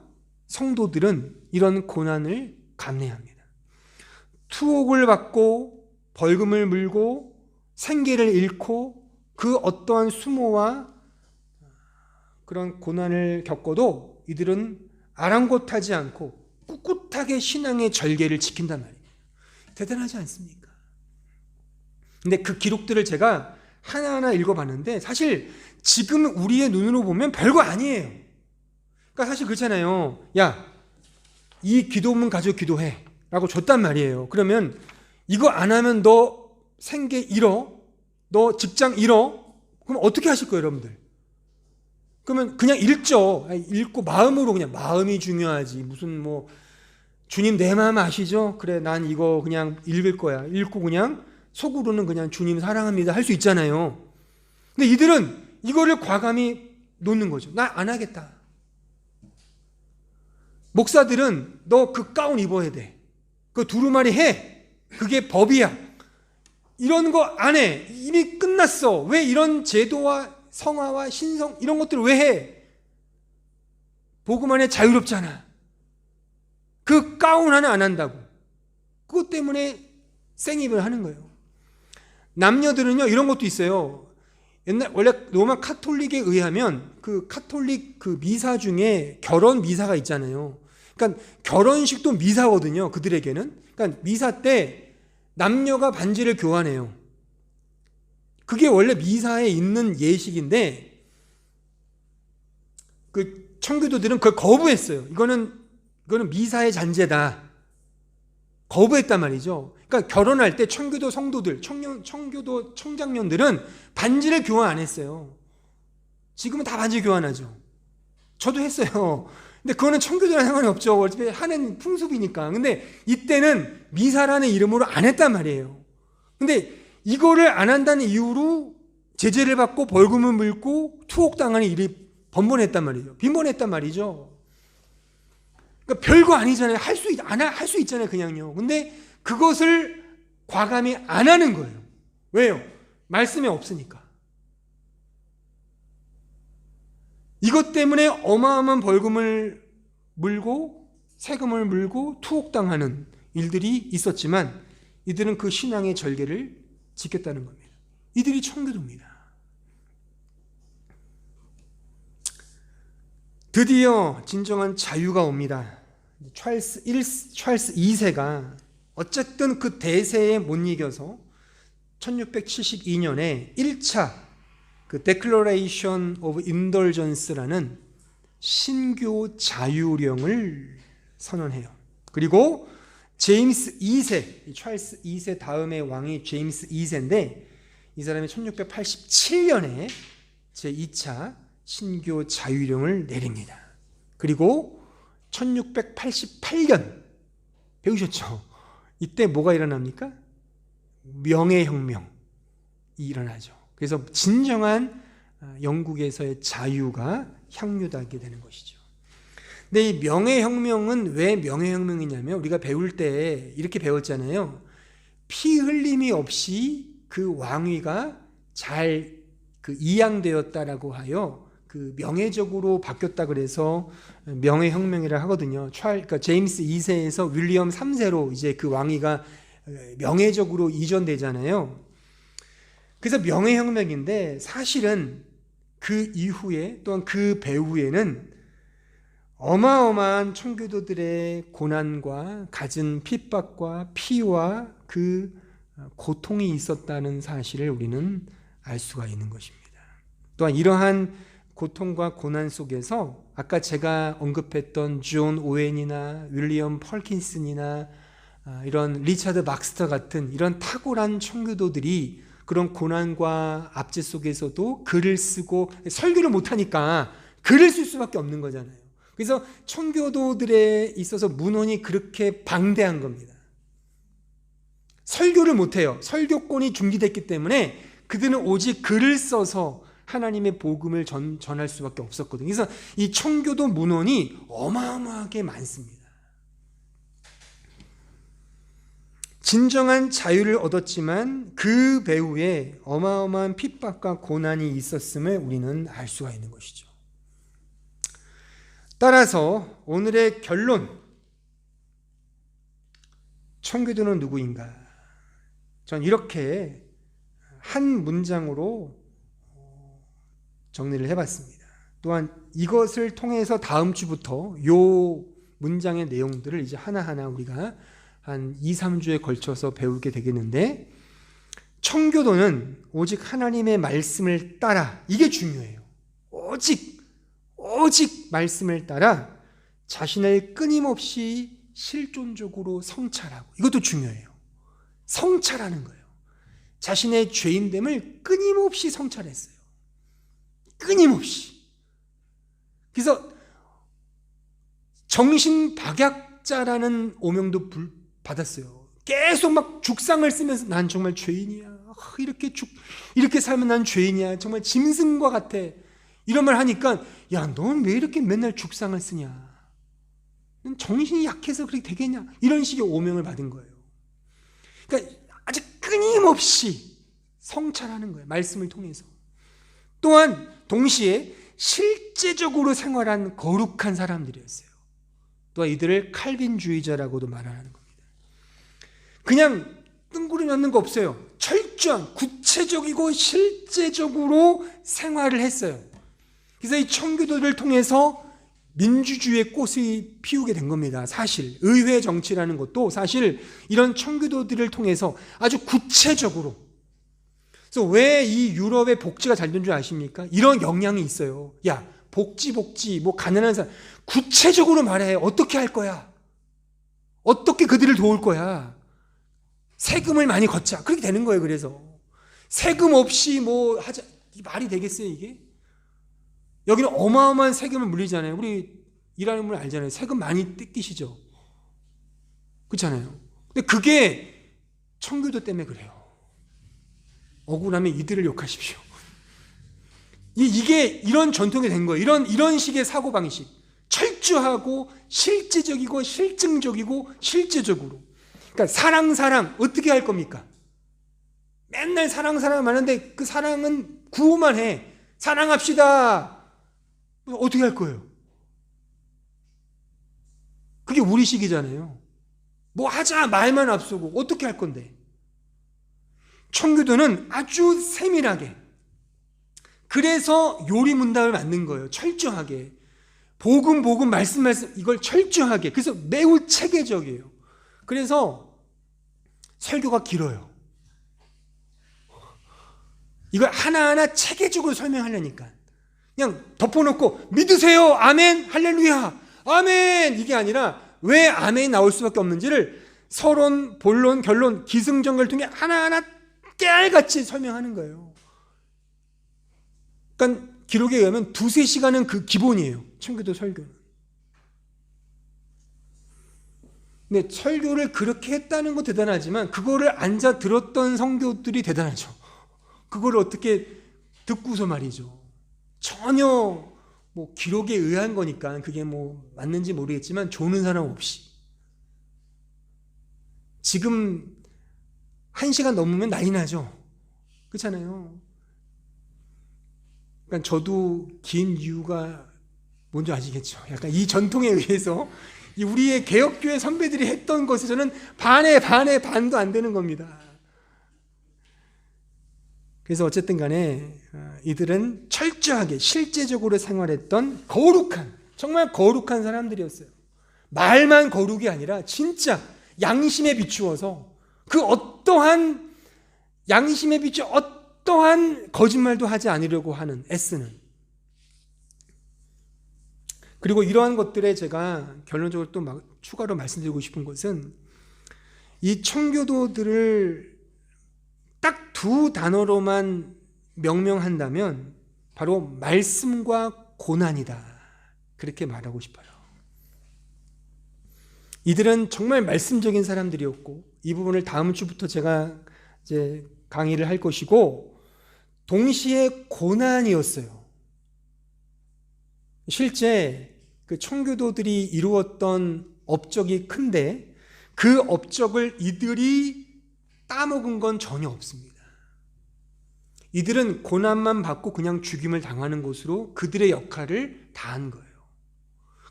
성도들은 이런 고난을 감내합니다. 투옥을 받고 벌금을 물고 생계를 잃고 그 어떠한 수모와 그런 고난을 겪어도 이들은 아랑곳하지 않고 꿋꿋하게 신앙의 절개를 지킨단 말이에요. 대단하지 않습니까? 근데 그 기록들을 제가 하나하나 읽어봤는데 사실 지금 우리의 눈으로 보면 별거 아니에요. 그러니까 사실 그렇잖아요. 야, 이 기도문 가지고 기도해 라고 줬단 말이에요. 그러면 이거 안 하면 너 생계 잃어, 너 직장 잃어. 그럼 어떻게 하실 거예요, 여러분들? 그러면 그냥 읽죠. 읽고 마음으로, 그냥 마음이 중요하지. 무슨 뭐 주님 내 마음 아시죠? 그래, 난 이거 그냥 읽을 거야. 읽고 그냥 속으로는 그냥 주님 사랑합니다 할 수 있잖아요. 근데 이들은 이거를 과감히 놓는 거죠. 나 안 하겠다. 목사들은 너 그 가운 입어야 돼. 그 두루마리 해. 그게 법이야. 이런 거 안 해. 이미 끝났어. 왜 이런 제도와 성화와 신성 이런 것들을 왜 해? 복음 안에 자유롭잖아. 그 가운 하나 안 한다고. 그것 때문에 생입을 하는 거예요. 남녀들은요 이런 것도 있어요. 옛날 원래 로마 카톨릭에 의하면 그 카톨릭 그 미사 중에 결혼 미사가 있잖아요. 그러니까 결혼식도 미사거든요. 그들에게는. 그러니까 미사 때 남녀가 반지를 교환해요. 그게 원래 미사에 있는 예식인데 그 청교도들은 그걸 거부했어요. 이거는 미사의 잔재다. 거부했단 말이죠. 그러니까 결혼할 때 청교도 성도들, 청교도 청장년들은 반지를 교환 안 했어요. 지금은 다 반지 교환하죠. 저도 했어요. 근데 그거는 청교도랑 상관이 없죠. 어차피 하는 풍습이니까. 근데 이때는 미사라는 이름으로 안 했단 말이에요. 근데 이거를 안 한다는 이유로 제재를 받고 벌금을 물고 투옥당하는 일이 번번했단 말이죠. 빈번했단 말이죠. 그러니까 별거 아니잖아요. 할 수 있잖아요. 그냥요. 근데 그것을 과감히 안 하는 거예요. 왜요? 말씀에 없으니까. 이것 때문에 어마어마한 벌금을 물고 세금을 물고 투옥당하는 일들이 있었지만 이들은 그 신앙의 절개를 지켰다는 겁니다. 이들이 청교도입니다. 드디어 진정한 자유가 옵니다. 찰스 2세가 어쨌든 그 대세에 못 이겨서 1672년에 1차 그 Declaration of Indulgence라는 신교 자유령을 선언해요. 그리고 제임스 2세, 찰스 2세 다음의 왕이 제임스 2세인데 이 사람이 1687년에 제2차 신교 자유령을 내립니다. 그리고 1688년 배우셨죠? 이때 뭐가 일어납니까? 명예혁명이 일어나죠. 그래서 진정한 영국에서의 자유가 향유되게 되는 것이죠. 근데 이 명예혁명은 왜 명예혁명이냐면 우리가 배울 때 이렇게 배웠잖아요. 피 흘림이 없이 그 왕위가 잘 그 이양되었다라고 하여 그 명예적으로 바뀌었다 그래서 명예혁명이라 하거든요. 그러니까 제임스 2세에서 윌리엄 3세로 이제 그 왕위가 명예적으로 이전되잖아요. 그래서 명예혁명인데 사실은 그 이후에 또한 그 배후에는 어마어마한 청교도들의 고난과 갖은 핍박과 피와 그 고통이 있었다는 사실을 우리는 알 수가 있는 것입니다. 또한 이러한 고통과 고난 속에서 아까 제가 언급했던 존 오웬이나 윌리엄 펄킨슨이나 이런 리차드 막스터 같은 이런 탁월한 청교도들이 그런 고난과 압제 속에서도 글을 쓰고 설교를 못하니까 글을 쓸 수밖에 없는 거잖아요. 그래서 청교도들에 있어서 문헌이 그렇게 방대한 겁니다. 설교를 못해요. 설교권이 중지됐기 때문에 그들은 오직 글을 써서 하나님의 복음을 전할 수밖에 없었거든요. 그래서 이 청교도 문헌이 어마어마하게 많습니다. 진정한 자유를 얻었지만 그 배후에 어마어마한 핍박과 고난이 있었음을 우리는 알 수가 있는 것이죠. 따라서 오늘의 결론, 청교도는 누구인가? 전 이렇게 한 문장으로 정리를 해봤습니다. 또한 이것을 통해서 다음 주부터 요 문장의 내용들을 이제 하나하나 우리가 한 2, 3주에 걸쳐서 배우게 되겠는데, 청교도는 오직 하나님의 말씀을 따라, 이게 중요해요. 오직 말씀을 따라 자신을 끊임없이 실존적으로 성찰하고, 이것도 중요해요. 성찰하는 거예요. 자신의 죄인됨을 끊임없이 성찰했어요. 끊임없이. 그래서 정신박약자라는 오명도 받았어요. 계속 막 죽상을 쓰면서 난 정말 죄인이야. 이렇게 살면 난 죄인이야. 정말 짐승과 같아. 이런 말 하니까, 야, 넌 왜 이렇게 맨날 죽상을 쓰냐? 넌 정신이 약해서 그렇게 되겠냐? 이런 식의 오명을 받은 거예요. 그러니까 아주 끊임없이 성찰하는 거예요. 말씀을 통해서. 또한 동시에 실제적으로 생활한 거룩한 사람들이었어요. 또한 이들을 칼빈주의자라고도 말하는 겁니다. 그냥 뜬구름 넣는 거 없어요. 철저한 구체적이고 실제적으로 생활을 했어요. 그래서 이 청교도를 통해서 민주주의의 꽃이 피우게 된 겁니다. 사실 의회 정치라는 것도 사실 이런 청교도들을 통해서 아주 구체적으로. 그래서 왜 이 유럽의 복지가 잘 된 줄 아십니까? 이런 영향이 있어요. 야, 복지 뭐 가난한 사람 구체적으로 말해. 어떻게 할 거야? 어떻게 그들을 도울 거야? 세금을 많이 걷자. 그렇게 되는 거예요. 그래서 세금 없이 뭐 하자. 이게 말이 되겠어요, 이게? 여기는 어마어마한 세금을 물리잖아요. 우리 일하는 분 알잖아요. 세금 많이 뜯기시죠? 그렇잖아요. 근데 그게 청교도 때문에 그래요. 억울하면 이들을 욕하십시오. 이게 이런 전통이 된 거예요. 이런 식의 사고방식. 철저하고 실제적이고 실증적이고 실제적으로. 그러니까 사랑 어떻게 할 겁니까? 맨날 사랑 하는데 그 사랑은 구호만 해. 사랑합시다. 어떻게 할 거예요? 그게 우리식이잖아요. 뭐 하자 말만 앞서고 어떻게 할 건데? 청교도는 아주 세밀하게, 그래서 요리문답을 만든 거예요. 철저하게. 복음 말씀 이걸 철저하게. 그래서 매우 체계적이에요. 그래서 설교가 길어요. 이걸 하나하나 체계적으로 설명하려니까. 그냥 덮어놓고 믿으세요. 아멘. 할렐루야. 아멘. 이게 아니라 왜 아멘이 나올 수밖에 없는지를 서론, 본론, 결론, 기승전결을 통해 하나하나 깨알같이 설명하는 거예요. 그러니까 기록에 의하면 2-3시간은 그 기본이에요. 청교도 설교는. 근데 설교를 그렇게 했다는 거 대단하지만 그거를 앉아 들었던 성도들이 대단하죠. 그거를 어떻게 듣고서 말이죠. 전혀 뭐 기록에 의한 거니까 그게 뭐 맞는지 모르겠지만 조는 사람 없이. 지금 1시간 넘으면 난리 나죠. 그렇잖아요. 그러니까 저도 긴 이유가 뭔지 아시겠죠. 약간 이 전통에 의해서 우리의 개혁교회 선배들이 했던 것에 저는 반의 반도 안 되는 겁니다. 그래서 어쨌든 간에 이들은 철저하게 실제적으로 생활했던 정말 거룩한 사람들이었어요. 말만 거룩이 아니라 진짜 양심에 비추어서 양심에 비추어 어떠한 거짓말도 하지 않으려고 하는 애쓰는. 그리고 이러한 것들에 제가 결론적으로 또 추가로 말씀드리고 싶은 것은 이 청교도들을 딱 2 단어로만 명명한다면 바로 말씀과 고난이다. 그렇게 말하고 싶어요. 이들은 정말 말씀적인 사람들이었고, 이 부분을 다음 주부터 제가 이제 강의를 할 것이고, 동시에 고난이었어요. 실제 그 청교도들이 이루었던 업적이 큰데 그 업적을 이들이 따먹은 건 전혀 없습니다. 이들은 고난만 받고 그냥 죽임을 당하는 것으로 그들의 역할을 다한 거예요.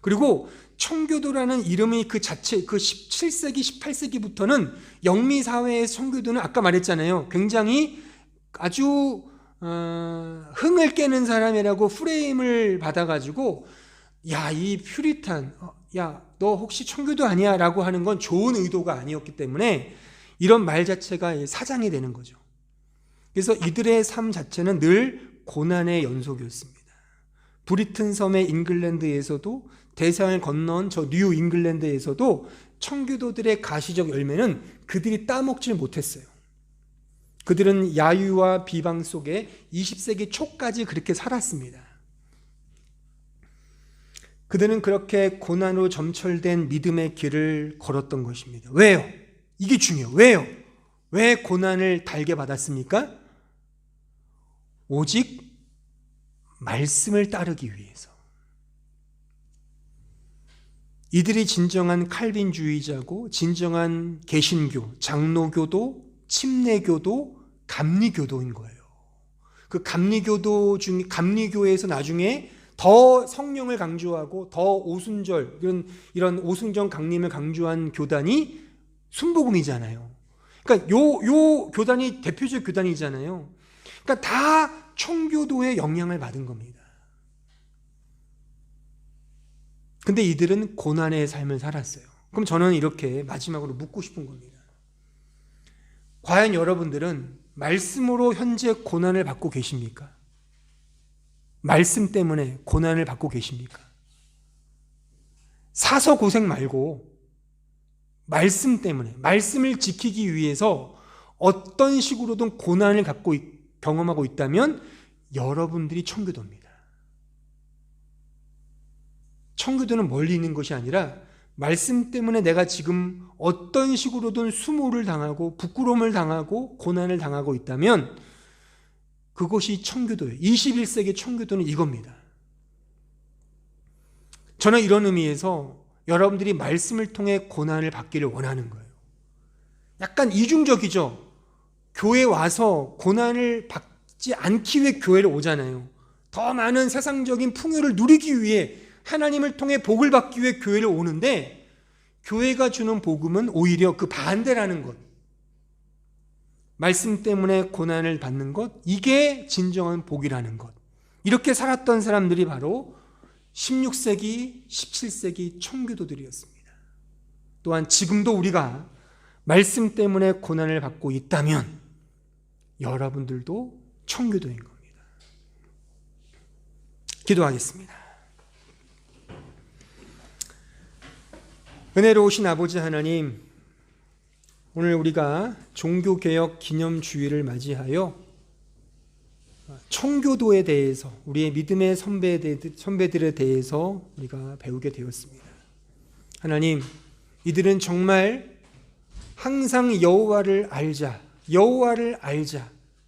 그리고 청교도라는 이름이 그 자체, 그 17세기, 18세기부터는 영미사회의 청교도는 아까 말했잖아요. 굉장히 아주 흥을 깨는 사람이라고 프레임을 받아가지고 야, 이 퓨리탄, 야, 너 혹시 청교도 아니야? 라고 하는 건 좋은 의도가 아니었기 때문에 이런 말 자체가 사장이 되는 거죠. 그래서 이들의 삶 자체는 늘 고난의 연속이었습니다. 브리튼 섬의 잉글랜드에서도 대서양을 건넌 저 뉴 잉글랜드에서도 청교도들의 가시적 열매는 그들이 따먹질 못했어요. 그들은 야유와 비방 속에 20세기 초까지 그렇게 살았습니다. 그들은 그렇게 고난으로 점철된 믿음의 길을 걸었던 것입니다. 왜요? 이게 중요해요. 왜요? 왜 고난을 달게 받았습니까? 오직 말씀을 따르기 위해서. 이들이 진정한 칼빈주의자고 진정한 개신교, 장로교도, 침례교도, 감리교도인 거예요. 그 감리교에서 나중에 더 성령을 강조하고 더 오순절, 이런 오순절 강림을 강조한 교단이 순복음이잖아요. 그러니까 요 교단이 대표적 교단이잖아요. 그러니까 다 청교도의 영향을 받은 겁니다. 근데 이들은 고난의 삶을 살았어요. 그럼 저는 이렇게 마지막으로 묻고 싶은 겁니다. 과연 여러분들은 말씀으로 현재 고난을 받고 계십니까? 말씀 때문에 고난을 받고 계십니까? 사서 고생 말고 말씀 때문에, 말씀을 지키기 위해서 어떤 식으로든 고난을 경험하고 있다면 여러분들이 청교도입니다. 청교도는 멀리 있는 것이 아니라 말씀 때문에 내가 지금 어떤 식으로든 수모를 당하고 부끄러움을 당하고 고난을 당하고 있다면 그것이 청교도예요. 21세기 청교도는 이겁니다. 저는 이런 의미에서 여러분들이 말씀을 통해 고난을 받기를 원하는 거예요. 약간 이중적이죠. 교회 와서 고난을 받지 않기 위해 교회를 오잖아요. 더 많은 세상적인 풍요를 누리기 위해, 하나님을 통해 복을 받기 위해 교회를 오는데, 교회가 주는 복음은 오히려 그 반대라는 것. 말씀 때문에 고난을 받는 것, 이게 진정한 복이라는 것. 이렇게 살았던 사람들이 바로 16세기, 17세기 청교도들이었습니다. 또한 지금도 우리가 말씀 때문에 고난을 받고 있다면 여러분들도 청교도인 겁니다. 기도하겠습니다. 은혜로우신 아버지 하나님, 오늘 우리가 종교개혁 기념주의를 맞이하여 청교도에 대해서, 우리의 믿음의 선배들에 대해서 우리가 배우게 되었습니다. 하나님, 이들은 정말 항상 여호와를 알자,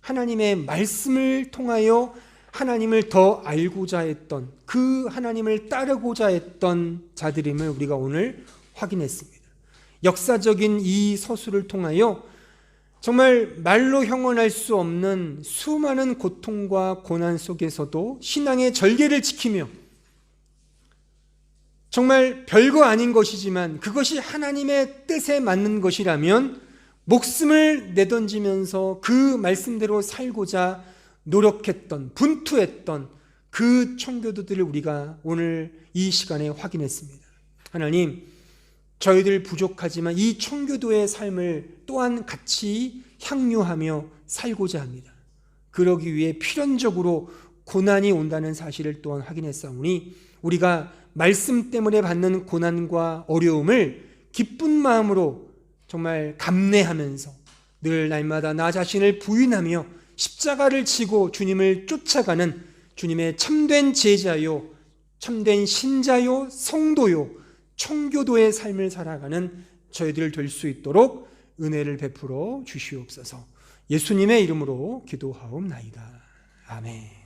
하나님의 말씀을 통하여 하나님을 더 알고자 했던, 그 하나님을 따르고자 했던 자들임을 우리가 오늘 확인했습니다. 역사적인 이 서술을 통하여 정말 말로 형언할 수 없는 수많은 고통과 고난 속에서도 신앙의 절개를 지키며, 정말 별거 아닌 것이지만 그것이 하나님의 뜻에 맞는 것이라면 목숨을 내던지면서 그 말씀대로 살고자 노력했던, 분투했던 그 청교도들을 우리가 오늘 이 시간에 확인했습니다. 하나님, 저희들 부족하지만 이 청교도의 삶을 또한 같이 향유하며 살고자 합니다. 그러기 위해 필연적으로 고난이 온다는 사실을 또한 확인했사오니 우리가 말씀 때문에 받는 고난과 어려움을 기쁜 마음으로 정말 감내하면서 늘 날마다 나 자신을 부인하며 십자가를 지고 주님을 쫓아가는 주님의 참된 제자요, 참된 신자요, 성도요, 청교도의 삶을 살아가는 저희들 될 수 있도록 은혜를 베풀어 주시옵소서. 예수님의 이름으로 기도하옵나이다. 아멘.